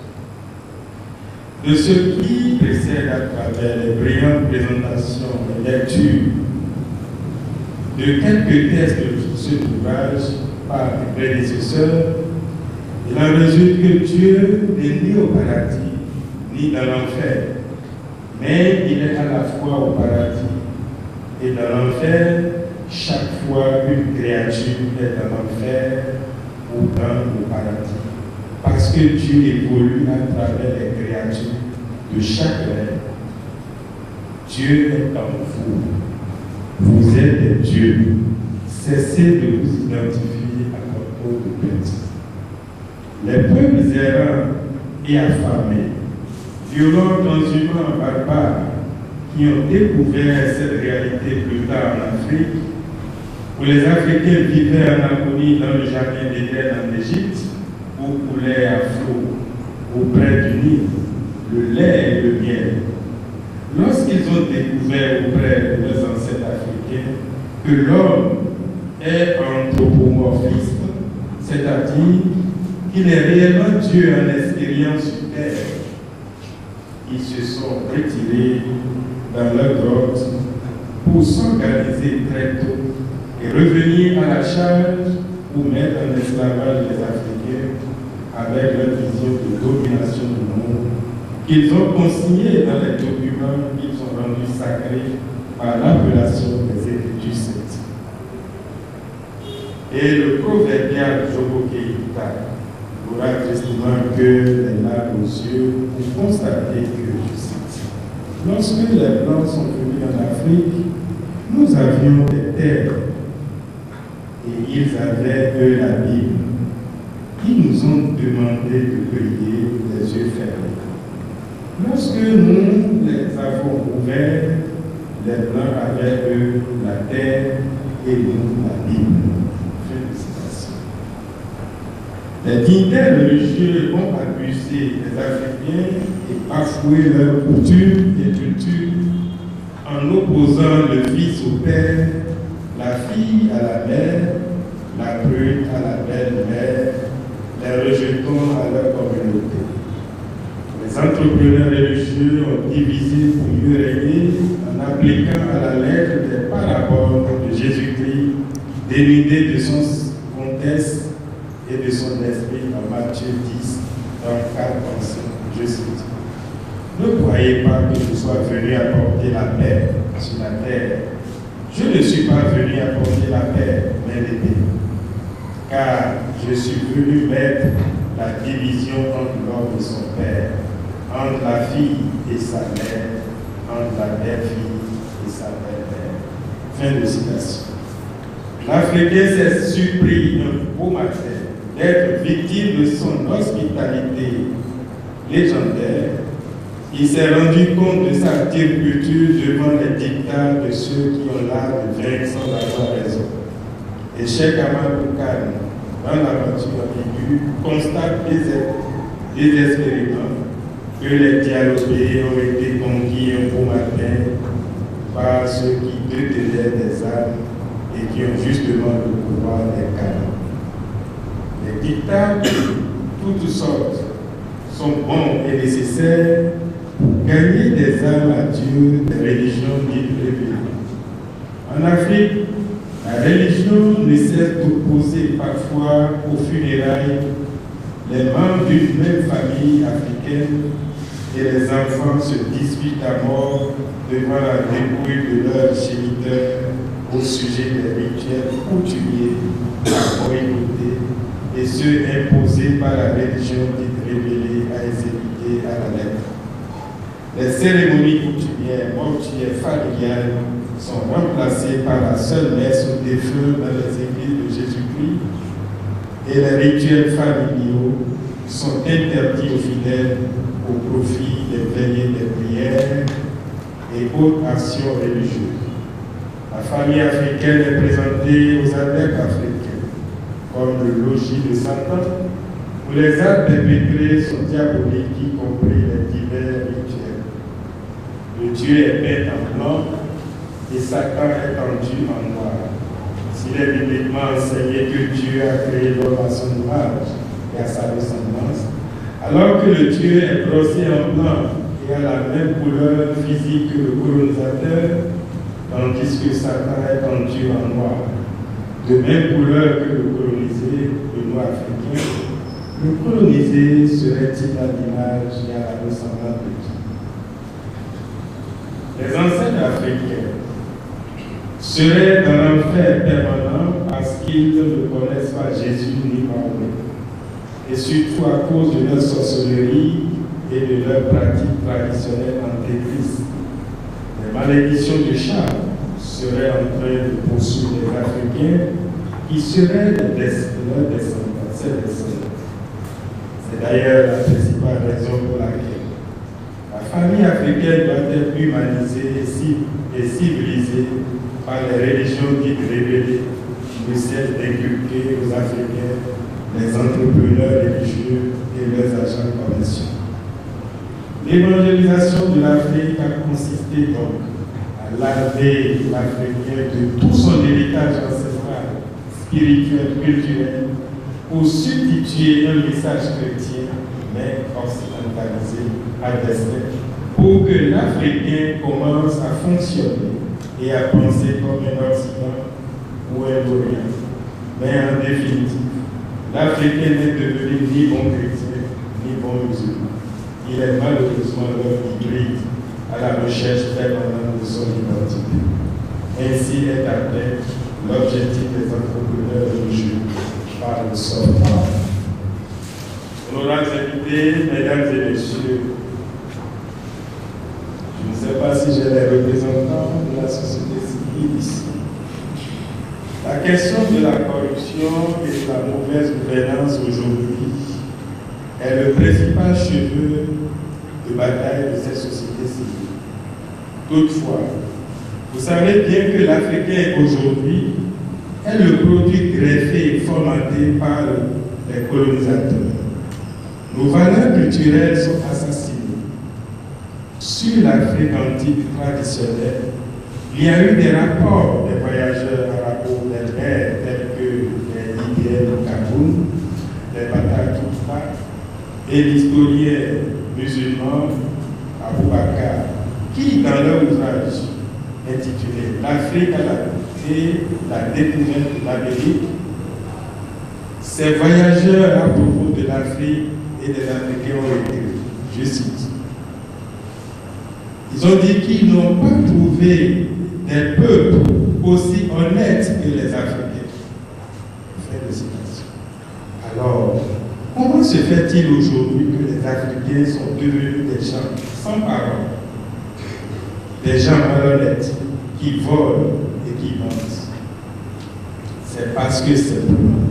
Speaker 4: De ce qui précède à travers les brillantes présentations et lectures de quelques textes de cet ouvrage par les prédécesseurs, il en résulte que Dieu n'est ni au paradis ni dans l'enfer, mais il est à la fois au paradis et dans l'enfer. Chaque fois une créature est dans l'enfer ou dans le paradis, parce que Dieu évolue à travers les créatures de chaque être. Dieu est en vous. Vous êtes des dieux. Cessez de vous identifier à votre de bête. Les peuples errants et affamés, violents, transhumants, barbares, qui ont découvert cette réalité plus tard en Afrique, où les Africains vivaient en harmonie dans le jardin d'Éden en Égypte, où coulait à flot, auprès du Nil, le lait et le miel. Lorsqu'ils ont découvert auprès de leurs ancêtres africains que l'homme est anthropomorphiste, c'est-à-dire qu'il est réellement Dieu en expérience sur terre, ils se sont retirés dans leur grotte pour s'organiser très tôt et revenir à la charge pour mettre en esclavage les Africains avec leur vision de domination du monde qu'ils ont consignée dans les documents qu'ils ont rendus sacrés par l'appellation des Écritures saintes. Et le proverbial Jobo Keïta aura tristement que les larmes aux yeux pour constater que, je cite, lorsque les Blancs sont venus en Afrique, nous avions des terres et ils avaient, eux, la Bible. Ils nous ont demandé de prier les yeux fermés. Lorsque nous les avons ouverts, les Blancs avaient, eux, la terre et nous, la Bible. Les dignitaires religieux ont abusé des Africains et bafoué leurs coutumes et cultures en opposant le fils au père, la fille à la mère, la brute à la belle-mère, les rejetant à leur communauté. Les entrepreneurs religieux ont divisé pour mieux régner en appliquant à la lettre des paraboles de Jésus-Christ, dénudé de son contexte et de son esprit en Matthieu 10, dans 4 pensées. Je cite. Ne croyez pas que je sois venu apporter la paix sur la terre. Je ne suis pas venu apporter la paix, mais l'épée. Car je suis venu mettre la division entre l'homme et son père, entre la fille et sa mère, entre la belle-fille et sa belle-mère. Fin de citation. L'Africain s'est surpris un beau matin d'être victime de son hospitalité légendaire. Il s'est rendu compte de sa turpitude devant les dictats de ceux qui ont l'art de vaincre sans avoir raison. Et Cheikh Amadou Kane, dans l'aventure ambiguë, constate désespérément que les dialogés ont été conquis un beau matin par ceux qui détenaient des armes et qui ont justement le pouvoir des canons. Les dictats de toutes sortes sont bons et nécessaires pour gagner des âmes à Dieu des religions dites révélées. En Afrique, la religion ne cesse d'opposer parfois aux funérailles les membres d'une même famille africaine et les enfants se disputent à mort devant la dépouille de leur géniteur au sujet des rituels coutumiers à communauté et ceux imposés par la religion dite révélée à exécuter à la lettre. Les cérémonies coutumières, mortuaires, familiales sont remplacées par la seule messe au défunt dans les églises de Jésus-Christ et les rituels familiaux sont interdits aux fidèles au profit des veillées des prières et autres actions religieuses. La famille africaine est présentée aux adeptes africains comme le logis de Satan, où les actes perpétrés sont diaboliques, y compris les divers rituels. Le Dieu est peint en blanc et Satan est tendu en noir. S'il est bibliquement enseigné que Dieu a créé l'homme à son image et à sa ressemblance, alors que le Dieu est brossé en blanc et a la même couleur physique que le colonisateur, tandis que Satan est tendu en noir, de même couleur que le colonisé, le noir africain, le colonisé serait-il à l'image et à la ressemblance de Dieu? Les ancêtres africains seraient dans l'enfer permanent parce qu'ils ne connaissent pas Jésus ni Mahomet, et surtout à cause de leur sorcellerie et de leurs pratiques traditionnelles antégristes. Les malédictions de Charles seraient en train de poursuivre les Africains qui seraient leurs descendants, ses descendants. C'est d'ailleurs la principale raison pour laquelle la famille africaine doit être humanisée et civilisée par les religions dites révélées qui ne cessent d'inculquer aux Africains les entrepreneurs religieux et leurs agents commerciaux. L'évangélisation de l'Afrique a consisté donc à laver l'Africain de tout son héritage ancestral, spirituel, culturel, pour substituer un message chrétien, mais occidentalisé à destin, pour que l'Africain commence à fonctionner et à penser comme un Occident ou un Orient. Mais en définitive, l'Africain n'est devenu ni bon chrétien, ni bon musulman. Il est malheureusement l'homme hybride à la recherche permanente de son identité. Ainsi est atteint l'objectif des entrepreneurs religieux par le sort. Honorables invités, mesdames et messieurs, je ne sais pas si j'ai les représentants de la société civile ici. La question de la corruption et de la mauvaise gouvernance aujourd'hui est le principal cheveu de bataille de cette société civile. Toutefois, vous savez bien que l'Africain aujourd'hui est le produit greffé et formaté par les colonisateurs. Nos valeurs culturelles sont assassinées. Sur l'Afrique antique traditionnelle, il y a eu des rapports des voyageurs arabo-berbères tels que les Libériens au Cameroun, les Batakifa, et l'historien musulman Abou Bakar, qui, dans leur ouvrage intitulé L'Afrique à la découverte de l'Amérique, ces voyageurs à propos de l'Afrique et des Africains ont écrit, je cite, ils ont dit qu'ils n'ont pas trouvé des peuples aussi honnêtes que les Africains. Fin de citation. Alors, comment se fait-il aujourd'hui que les Africains sont devenus des gens sans parole, des gens malhonnêtes, qui volent et qui mentent? C'est parce que simplement,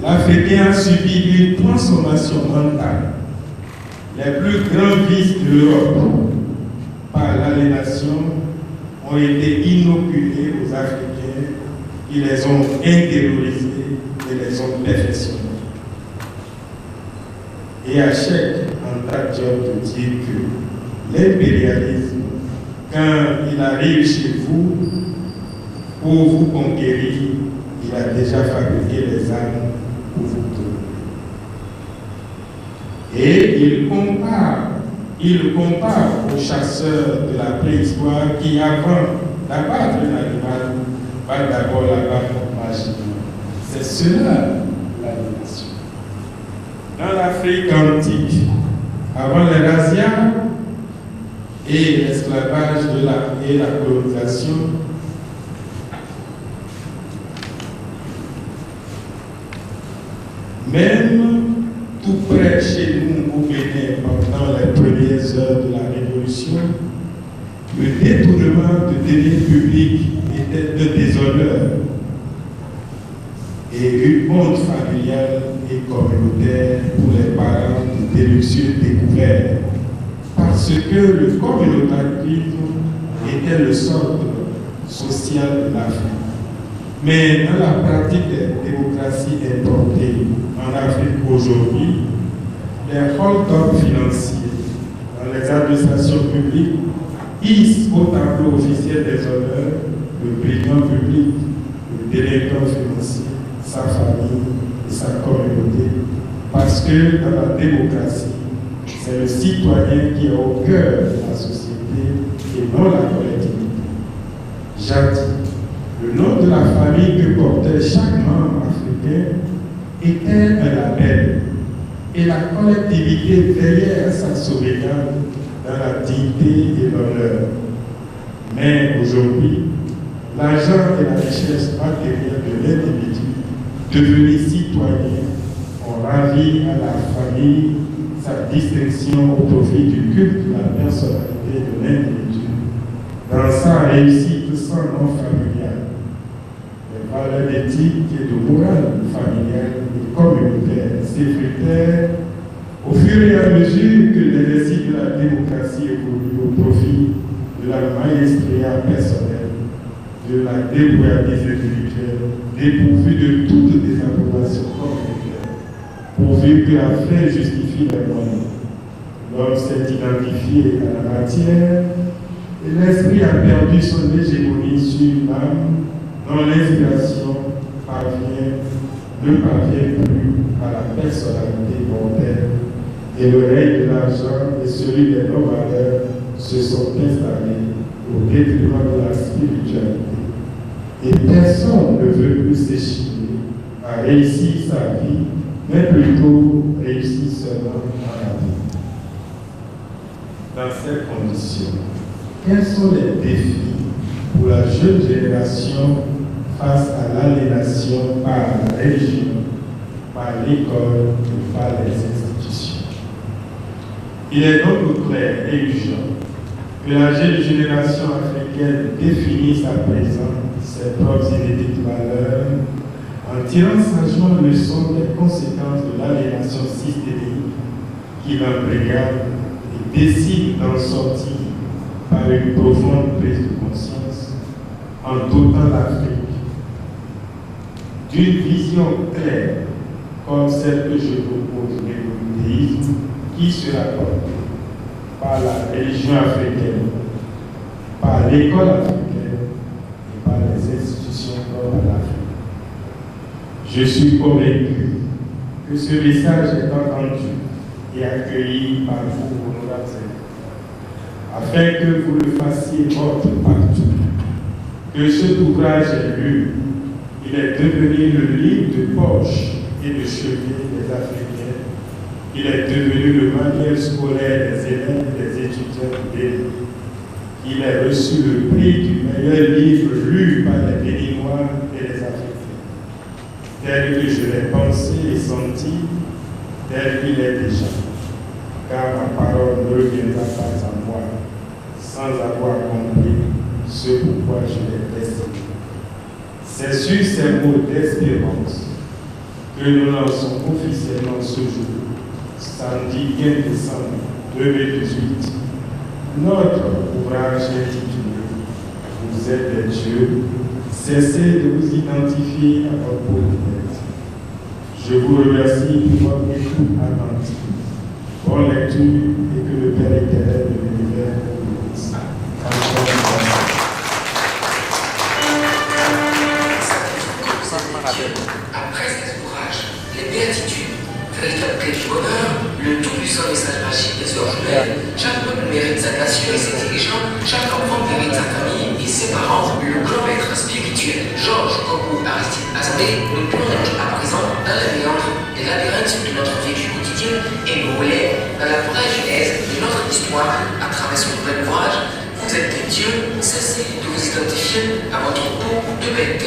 Speaker 4: l'Africain a subi une transformation mentale. Les plus grands vices de l'Europe, par l'aliénation, ont été inoculés aux Africains qui les ont intériorisés et les ont perfectionnés. Et à Cheikh Anta Diop de dire que l'impérialisme, quand il arrive chez vous, pour vous conquérir, il a déjà fabriqué les armes pour vous donner. Et il compare aux chasseurs de la préhistoire qui, avant d'abattre un animal, va d'abord l'abattre magiquement. C'est cela l'aliénation. Dans l'Afrique antique, avant les razzias et l'esclavage et la colonisation, même tout près chez nous au Bénin, pendant les premières heures de la Révolution, le détournement de deniers publics était un déshonneur et une honte familiale et communautaire pour les parents de délicieux découverts, parce que le communautarisme était le socle sociale de l'Afrique. Mais dans la pratique des démocraties importées en Afrique aujourd'hui, les hold-up financiers dans les administrations publiques hissent au tableau officiel des honneurs le brillant public, le délinquant financier, sa famille et sa communauté. Parce que dans la démocratie, c'est le citoyen qui est au cœur de la société et non la collectivité. Jadis, le nom de la famille que portait chaque membre africain était un label et la collectivité veillait à sa sauvegarde dans la dignité et l'honneur. Mais aujourd'hui, l'argent et la richesse matérielle de l'individu, devenu citoyen, ont ravi à la famille sa distinction au profit du culte de la personnalité de l'individu. Dans sa réussite sans nom familial, les valeurs éthiques et de morale familiale et communautaire s'effritèrent au fur et à mesure que l'exercice de la démocratie évolue au profit de la maestria personnelle, de la débrouillardise intellectuelle, dépourvue de toute désapprobation communautaire, pourvu que la fin justifie les moyens. L'homme s'est identifié à la matière et l'esprit a perdu son hégémonie sur l'âme dont l'inspiration ne parvient plus à la personnalité mortelle et le règne de l'argent et celui des non-valeurs se sont installés au détriment de la spiritualité. Et personne ne veut plus s'échiner à réussir sa vie, mais plutôt réussir seulement à la vie. Dans ces conditions, quels sont les défis pour la jeune génération face à l'aliénation par la religion, par l'école et par les institutions? Il est donc clair et urgent que la jeune génération africaine définisse à présent ses propres inédites valeurs en tirant sagement leçon des conséquences de l'aliénation systémique qui l'embrigade et décide d'en sortir par une profonde prise de conscience en dotant l'Afrique d'une vision claire comme celle que je propose du monothéisme qui sera portée par la religion africaine, par l'école africaine et par les institutions comme l'Afrique. Je suis convaincu que ce message est entendu et accueilli par vous, honorables invités, afin que vous le fassiez votre partout. Que cet ouvrage est lu, il est devenu le livre de poche et de chevet des Africains. Il est devenu le manuel scolaire des élèves et des étudiants bénis. Il a reçu le prix du meilleur livre lu par les Béninois et les Africains. Tel que je l'ai pensé et senti, tel qu'il est déjà. Car ma parole ne reviendra pas à moi sans avoir compris ce pourquoi je l'ai destiné. C'est sur ces mots d'espérance que nous lançons officiellement ce jour, samedi 15 décembre 2018, notre ouvrage intitulé « Vous êtes des dieux, cessez de vous identifier à votre pauvreté ». Je vous remercie pour votre écoute attentive. Bonne lecture et que le Père éternel de l'univers vous bénisse.
Speaker 5: Après cet ouvrage, les béatitudes, véritable clé du bonheur, le tout-puissant message magique des heures humaines, chaque peuple mérite sa nation et ses dirigeants, chaque enfant mérite sa famille et ses parents, le grand maître spirituel Georges Kokou Aristide Azadeh nous plonge à présent dans les méandres des labyrinthes de notre vécu quotidien et nous relève dans la vraie genèse de notre histoire à travers son nouvel ouvrage. Vous êtes des dieux, cessez de vous identifier à votre peau de bête.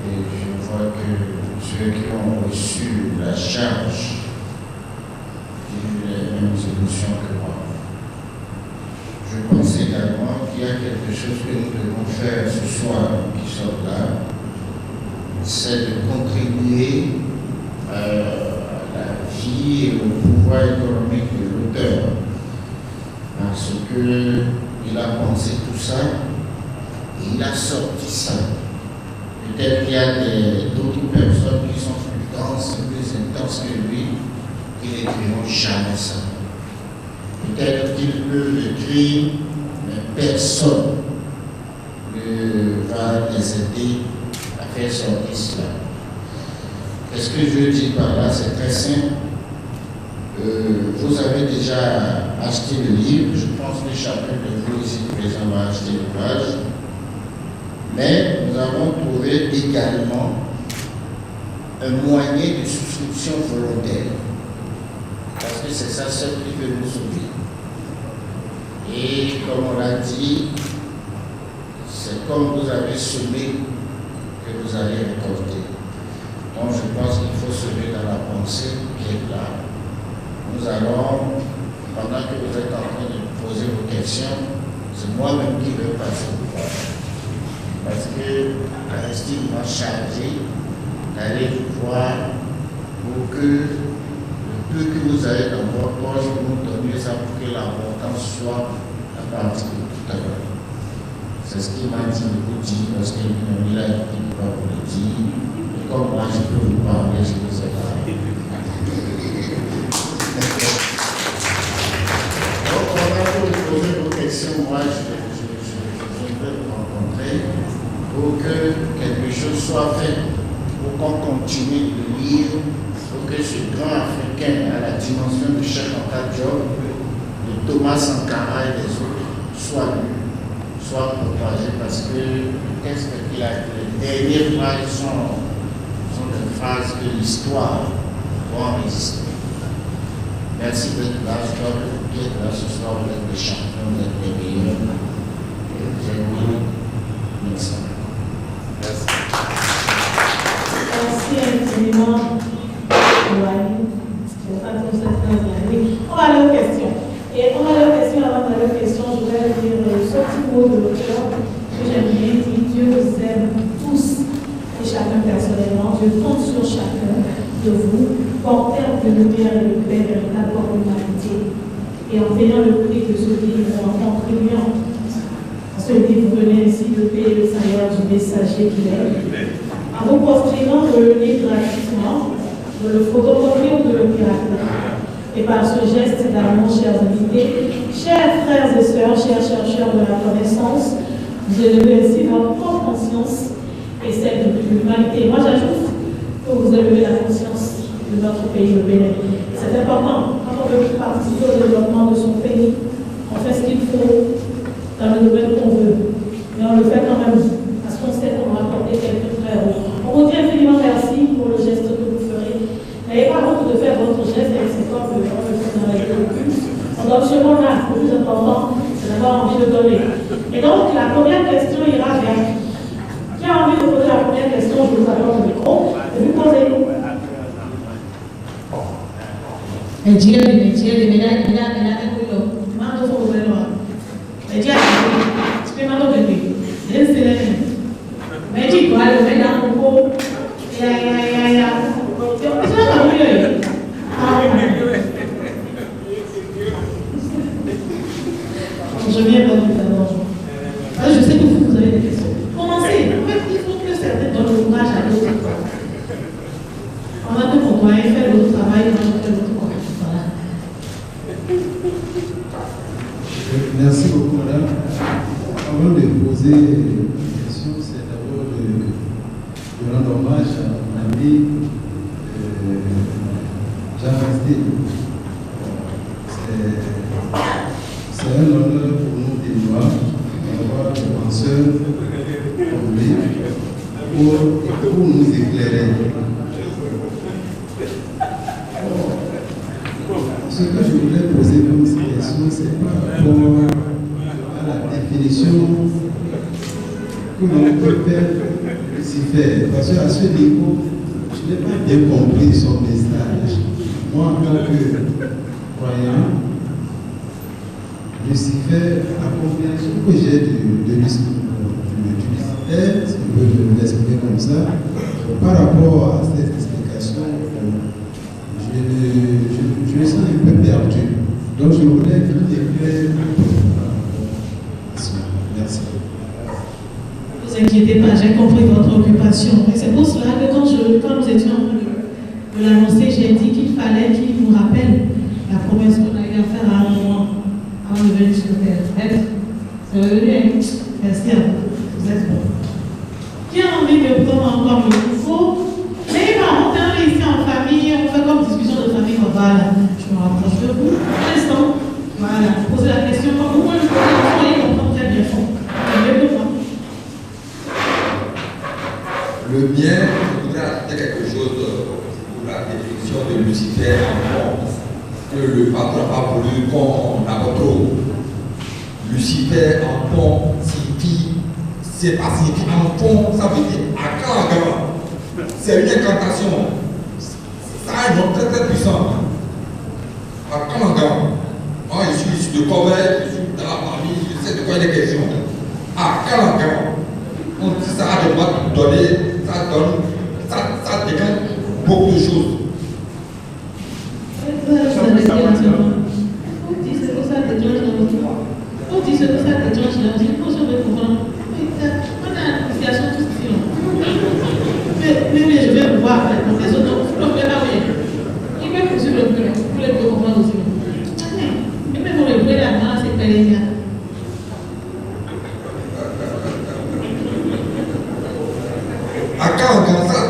Speaker 3: Et je vois que ceux qui ont reçu la charge vivent les mêmes émotions que moi. Je pense également qu'il y a quelque chose que nous devons faire ce soir qui sommes là, c'est de contribuer à la vie et au pouvoir économique de l'auteur. Parce qu'il a pensé tout ça et il a sorti ça. Peut-être qu'il y a d'autres personnes qui sont plus denses, plus intenses que lui, qui n'écriront jamais ça. Peut-être qu'ils peuvent écrire, mais personne ne va les aider à faire sortir cela. Qu'est-ce que je dis par là? C'est très simple. Vous avez déjà acheté le livre, je pense que chacun de vous ici présent va acheter l'ouvrage. Mais nous avons trouvé également un moyen de souscription volontaire. Parce que c'est ça seul qui peut nous sauver. Et comme on l'a dit, c'est comme vous avez semé que vous allez récolter. Donc je pense qu'il faut semer dans la pensée qui est là. Nous allons, pendant que vous êtes en train de poser vos questions, c'est moi-même qui vais passer au pouvoir. Parce que Aristide m'a chargé d'aller vous voir pour que le peu que vous avez dans votre poche, vous nous donniez ça pour que l'importance soit à partir de tout à l'heure. C'est ce qu'il m'a dit de vous dire, parce qu'il a dit qu'il ne peut pas vous le dire. Et comme moi je peux vous parler, je ne sais pas. Donc pendant que vous posez vos questions, moi je vais vous rencontrer pour que quelque chose soit fait, pour qu'on continue de lire, pour que ce grand Africain à la dimension de Cheikh Anta Diop, de Thomas Sankara et des autres soit lu, soit propagé, parce que le texte qu'il a écrit, les dernières phrases sont des phrases que l'histoire doit enregistrer. Merci d'être là, je crois que vous qui êtes là ce soir, vous êtes les champions, vous êtes les meilleurs. Et vous êtes bien. Merci. Merci.
Speaker 1: Merci infiniment. On va aller aux questions. Et on va aller aux questions. Avant d'aller aux questions, je voudrais dire ce petit mot de l'auteur que j'aime bien dire. Dieu vous aime tous et chacun personnellement. Dieu compte sur chacun de vous, porteur de lumière et de paix véritable pour l'humanité. Et en payant le prix de ce livre, en contribuant à ce livre, venez ici de payer le salaire du messager qu'il est. En vous proscrivant de le lire gratuitement, de le photocopier ou de le pirater. Et par ce geste d'amour, chers invités, chers frères et sœurs, chers chercheurs de la connaissance, vous élevez ainsi votre propre conscience et celle de l'humanité. Moi, j'ajoute que vous élevez la conscience de notre pays, le Bénin. C'est important. Quand on veut participer au développement de son pays, on fait ce qu'il faut dans le domaine qu'on veut. Mais on le fait quand même, parce qu'on sait qu'on va apporter quelque très haut. On vous dit infiniment merci pour le geste que vous ferez. N'ayez pas honte de faire votre geste avec ces corps que on le fait dans la culture. On donne ce qu'on a. Le plus important, c'est d'avoir envie de donner. Et donc, la première question ira vers qui a envie de poser la première question? Je vous accorde le micro. Et vous posez. Je viens dans l'intervention. Je sais que vous avez des questions. Commencez. En fait, il faut que certains donnent le courage à d'autres. On a deux pour toi, il fait l'autre travail, moi je fais l'autre travail. Voilà.
Speaker 6: Merci beaucoup, madame. Avant de poser une question, c'est d'abord de rendre hommage à mon ami Jean Aristide. C'est un honneur pour nous des Noirs d'avoir des penseurs comme lui pour nous éclairer. Ce que je voulais poser comme question, c'est par rapport à la définition que l'on peut faire de Lucifer. Parce qu'à ce niveau, je n'ai pas bien compris son message. Moi, en tant que croyant, Lucifer, la compréhension que j'ai de Lucifer, commentaire, si je peux l'exprimer comme ça. Par rapport à cette explication, je me sens un peu perdu. Donc je voudrais qu'il éclaire. Merci.
Speaker 1: Ne vous inquiétez pas, j'ai compris votre occupation. Et c'est pour cela que quand nous étions en train de l'annoncer, j'ai dit qu'il fallait qu'il nous rappelle la promesse qu'on a eu à faire à un moment avant de venir sur terre. C'est revenu. Merci à vous. Vous êtes bon. Qui a envie de prendre encore le micro? Mais par contre, on est ici en famille, on fait comme discussion de famille. Voilà, je me rapproche de vous. Un instant. Voilà, posez la question. Quand vous pouvez le poser, vous voyez comprendre très bien fort.
Speaker 7: Le mien, je voudrais ajouter quelque chose pour la définition de Lucifer en pont, que le patron n'a pas voulu qu'on aborde trop. Lucifer en pont signifie, c'est pas signifie en pont, ça veut dire à quand. C'est une incantation. Ça a un nom très très puissant. À quand. Moi je suis issu de Corbeil, je suis dans la famille, je sais de quoi il est question. À quand. On dit ça a des droits de donner. Ça dégaine beaucoup de choses.
Speaker 1: Mais je vais voir les autres. Il peut poursuivre le plus. Vous les pouvez comprendre aussi. Mais même pour le blé, la main, c'est pas les gars.
Speaker 7: À quand ça,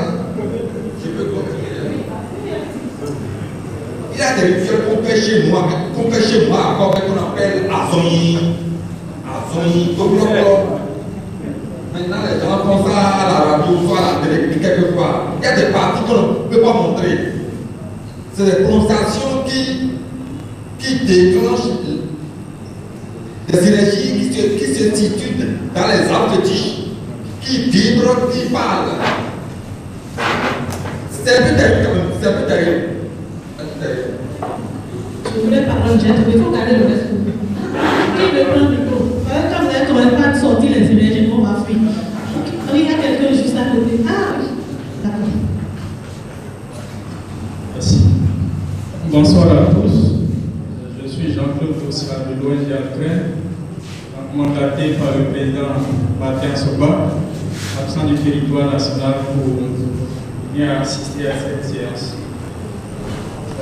Speaker 7: je peux continuer. Il y a des rituels qu'on fait chez moi encore qu'on appelle Azoni. Maintenant, les gens font ça à la radio, soit à la télé, quelquefois. Il y a des parties qu'on ne peut pas montrer. C'est des prononciations qui déclenchent des énergies qui se situent dans les arbres de tige, qui vibrent, qui parlent. C'est un peu terrible quand même, c'est un peu terrible.
Speaker 1: Je voulais parler au chat, mais il faut garder le reste. Qui veut prendre le micro? Quand vous avez commencé à sortir les énergies, on va fuir. Il y a quelqu'un juste à côté. Ah oui, d'accord.
Speaker 4: Merci. Bonsoir à tous. Je suis Jean-Claude Oscar de l'ONG Alcré, mandaté par le président Martin Soba, absent du territoire national pour venir assister à cette séance.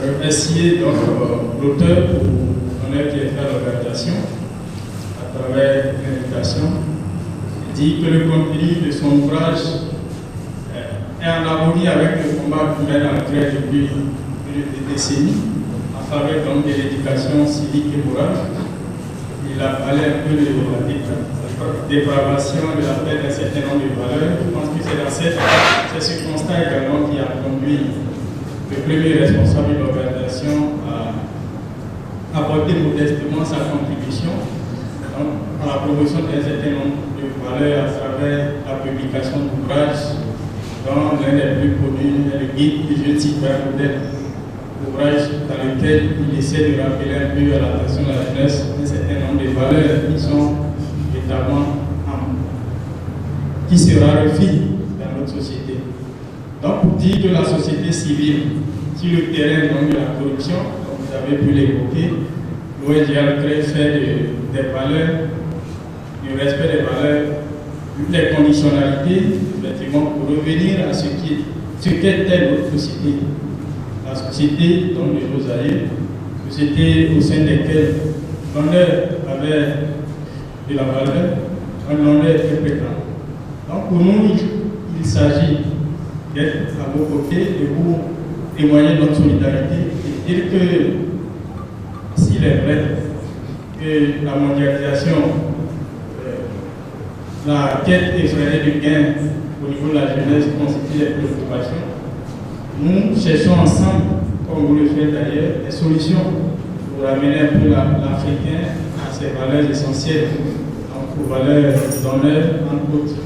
Speaker 4: Je remercie donc l'auteur pour l'honneur qui est fait à l'organisation à travers l'invitation. Il dit que le contenu de son ouvrage est en harmonie avec le combat qu'il mène en Grèce depuis des décennies en faveur donc de l'éducation civique et morale. Il a parlé un peu de la dépravation, de la perte d'un certain nombre de valeurs. Je pense que c'est ce constat également qui a conduit le premier responsable de l'organisation à apporter modestement sa contribution à la promotion d'un certain nombre de valeurs à travers la publication d'ouvrages dont l'un des plus connus est le guide du jeune citoyen modèle, ouvrage dans lequel il essaie de rappeler un peu à l'attention de la jeunesse un certain nombre de valeurs qui sont véritablement qui se raréfient dans notre société. Donc, pour dire que la société civile, sur le terrain donc, de la corruption, comme vous avez pu l'évoquer, l'ONG Alcré fait des valeurs, du respect des valeurs, des conditionnalités, effectivement, pour revenir à ce qu'était notre société. La société donc, de nos aïeux, société au sein desquelles l'honneur avait de la valeur, un honneur très prégnant. Donc, pour nous, il s'agit d'être à vos côtés et vous témoigner de notre solidarité et dire que s'il est vrai que la mondialisation, la quête effrénée de gains au niveau de la jeunesse constitue des préoccupations, nous cherchons ensemble, comme vous le faites d'ailleurs, des solutions pour amener un peu l'Africain à ses valeurs essentielles, donc aux valeurs d'honneur, entre autres.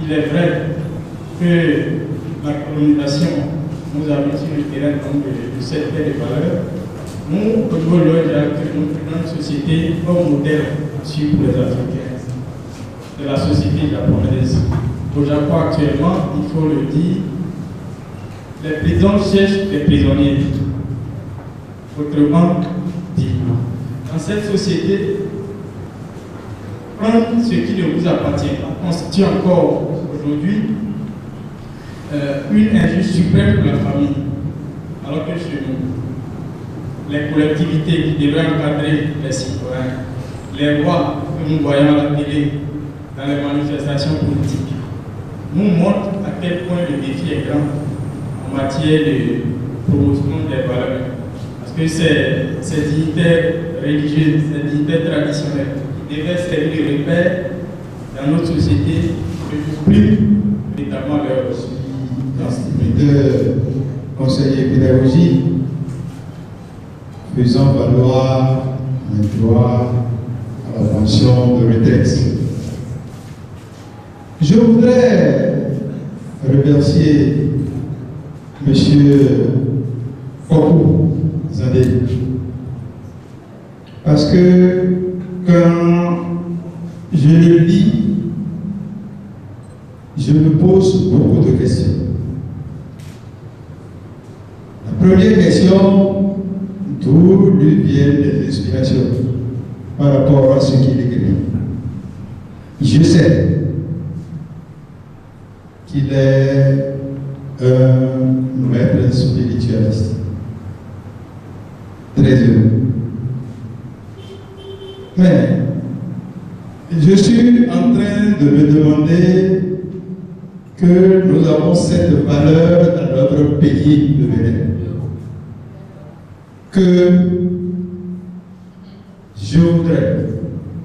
Speaker 4: Il est vrai que la colonisation nous a mis sur le terrain de cette paix de valeurs. Nous, au niveau de l'ONG, nous prenons une société comme modèle aussi pour les Africains.
Speaker 8: de la société japonaise. Au Japon actuellement, il faut le dire, les prisons cherchent des prisonniers. Autrement dit, dans cette société, prendre ce qui ne vous appartient pas constitue encore aujourd'hui une injustice suprême pour la famille. Alors que chez nous, les collectivités qui devaient encadrer les citoyens, les lois que nous voyons à la télé, dans les manifestations politiques, nous montrent à quel point le défi est grand en matière de promotion des valeurs. Parce que ces dignitaires religieuses, ces dignitaires traditionnels, qui devaient servir de repère dans notre société, ne jouent plus notamment leur
Speaker 6: de conseiller pédagogique, faisant valoir un droit à la pension de retraite. Je voudrais remercier M. Kokou Zandé, parce que quand je le lis, je me pose beaucoup de questions. La première question, d'où lui viennent les inspirations par rapport à ce qu'il écrit. Je sais qu'il est un maître spiritualiste, très heureux. Mais je suis en train de me demander que nous avons cette valeur dans notre pays de Bénin, que je voudrais,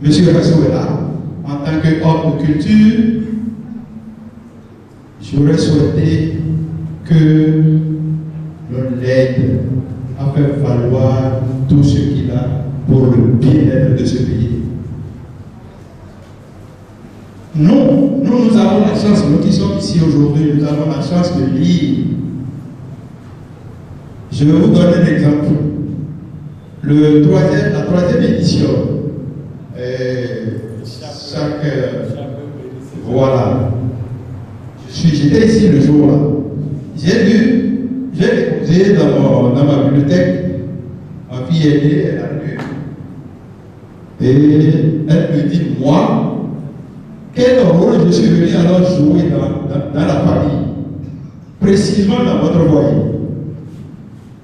Speaker 6: M. Rassou est là, en tant qu'homme de culture, j'aurais souhaité que l'on l'aide à faire valoir tout ce qu'il a pour le bien-être de ce pays. Nous avons la chance, nous qui sommes ici aujourd'hui, nous avons la chance de lire. Je vais vous donner un exemple. La troisième édition, voilà. J'étais ici le jour-là. J'ai déposé dans ma bibliothèque, ma fille aînée, elle a lu. Et elle me dit, moi, quel rôle je suis venu alors jouer dans la famille, précisément dans votre foyer?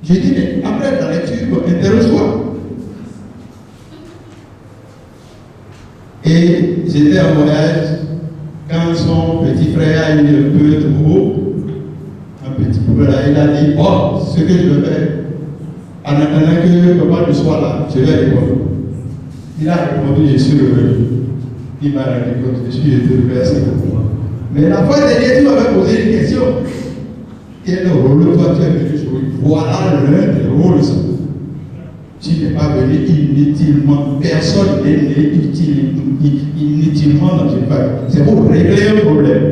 Speaker 6: J'ai dit, mais après la lecture, interroge-toi. Et j'étais en voyage quand son petit frère a eu un peu de boulot, un petit peu là, il a dit, oh, ce que je vais faire, en attendant que papa ne soit là, je vais répondre. Il a répondu, je suis revenu. Il m'a rendu compte, je suis reversé pour moi. Mais la fois dernière, tu m'avais posé une question. Quel rôle toi tu es venu jouer? Voilà l'un des rôles. Tu n'es pas venu inutilement. Personne n'est né inutilement dans une famille. C'est pour régler un problème.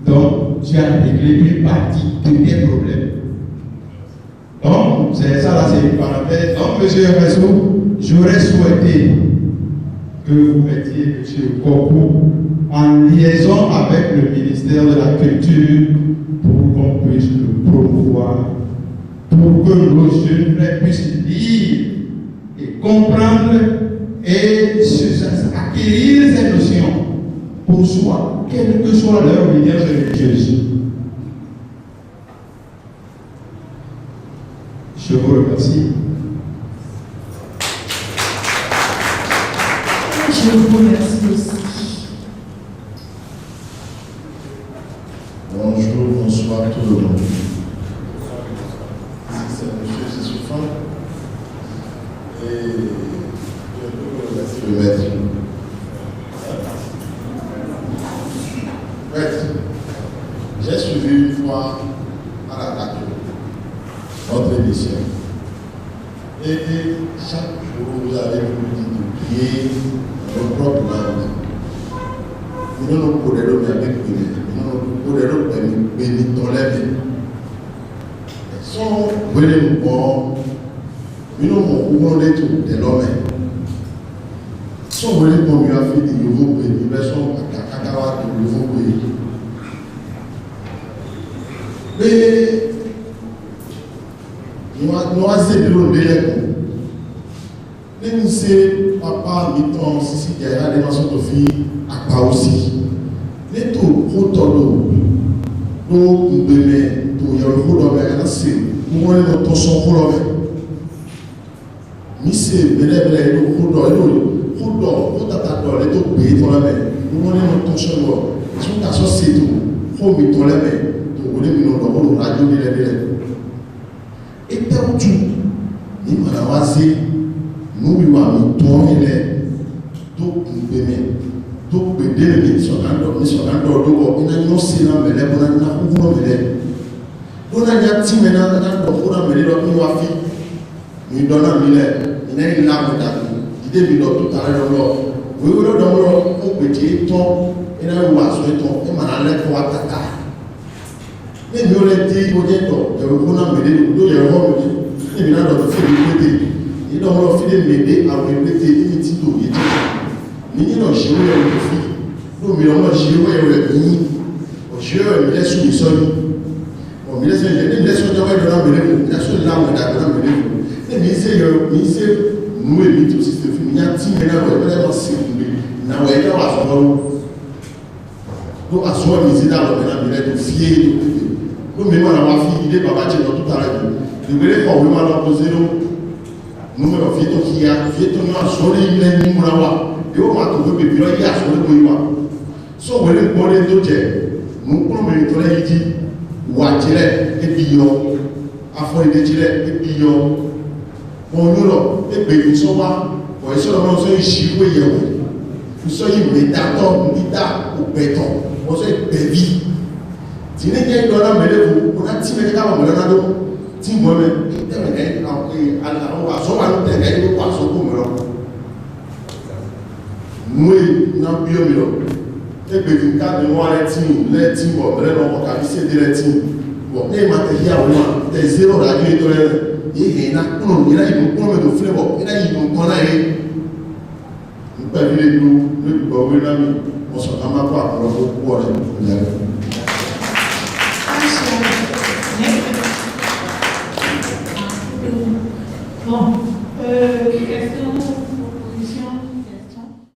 Speaker 6: Donc, tu as réglé une partie de tes problèmes. Donc, c'est ça là, c'est une parenthèse. Donc, M. Rassou, j'aurais souhaité que vous mettiez M. Kokou en liaison avec le ministère de la Culture pour qu'on puisse le promouvoir, pour que nos jeunes frères puissent lire et comprendre et acquérir ces notions pour soi, quelle que soit leur obédience religieuse. Je vous remercie.
Speaker 1: Je vous remercie aussi.
Speaker 3: Bonjour, bonsoir tout le monde. C'est M. Sissoufan. Et je peux remercier le maître. Maître, j'ai suivi une fois à la radio votre émission. Et chaque jour, vous avez voulu de prier notre propre langue. Nous nous pourrions bien prier. Nous pourrions bénir ton lèvre. Sans venir nous voir, nous nous pouvons être de l'homme. Sans venir pour nous faire des nouveaux bénis,
Speaker 9: version Kakawa de nouveau pays. Mais nous avons essayé de le dire. Nous sommes papa, mi-temps, si il y a des nations de filles, à pas aussi. Les tout, autour de nous, il y a le coup de mer, nous avons notre son pour le mer. Mise belebele do kudo tata do le to pe to la me mo ne no to so lo so ta so se to ko mi to le me to o le mi no do ko radio ni le e te o ju ni ma na wa se no wi wa mi to ile do be me do be de mi so kan do do ko ina no se na me le ko na ku no me le do na ja ti me na do ko na me le do ni wa fi ni dona mi le ni la mo da ide mi lo to ta le lo we wo do lo o pe ti ton ina wa so ton e ma na le ko wa tata ni mi o le ti o je to e wo na me le do ye ho mi ni na do fi mi pe ni do lo fi de me de a we pe ti ni ti do ye ni no se wo ye fi do mi lo se wo ye ni o se mi le su mi so ni o mi le se je ni le so do we do na me le na so la mo da do na me le mi se nous et tout système il y a ti mena wa vraiment c'est na wa ya wa so do aso mi se da lo mena mi le do fie do mi ma na wa fi ide baba che no tout à l'heure de bele ko we ma la poser numéro fie to na so le ile ni mu na wa e o ma to be bi lo ya so le ko yi wa so we le ko le do je nu ko me to le yi wa jile e bi yo afo ide jile e bi yo bonjour et bien so wa o so lo so yi we ye wo so yi me da to ni da o beton o so be vi ti ne je do na mele ko na ti me ka ba mo na do ti mo me te me ne na ko ala o so wa no te ne ko so ko mo lo noi na bio mi lo e be ti ka de mo le ti mo le no ko ka bi se de le ti bo e ma te ya wo te zero radio to le et na kono ina yi ko me do flavor ina yi ko na e npa bi le du le ba we na mi mo so ta ma pa ko ko re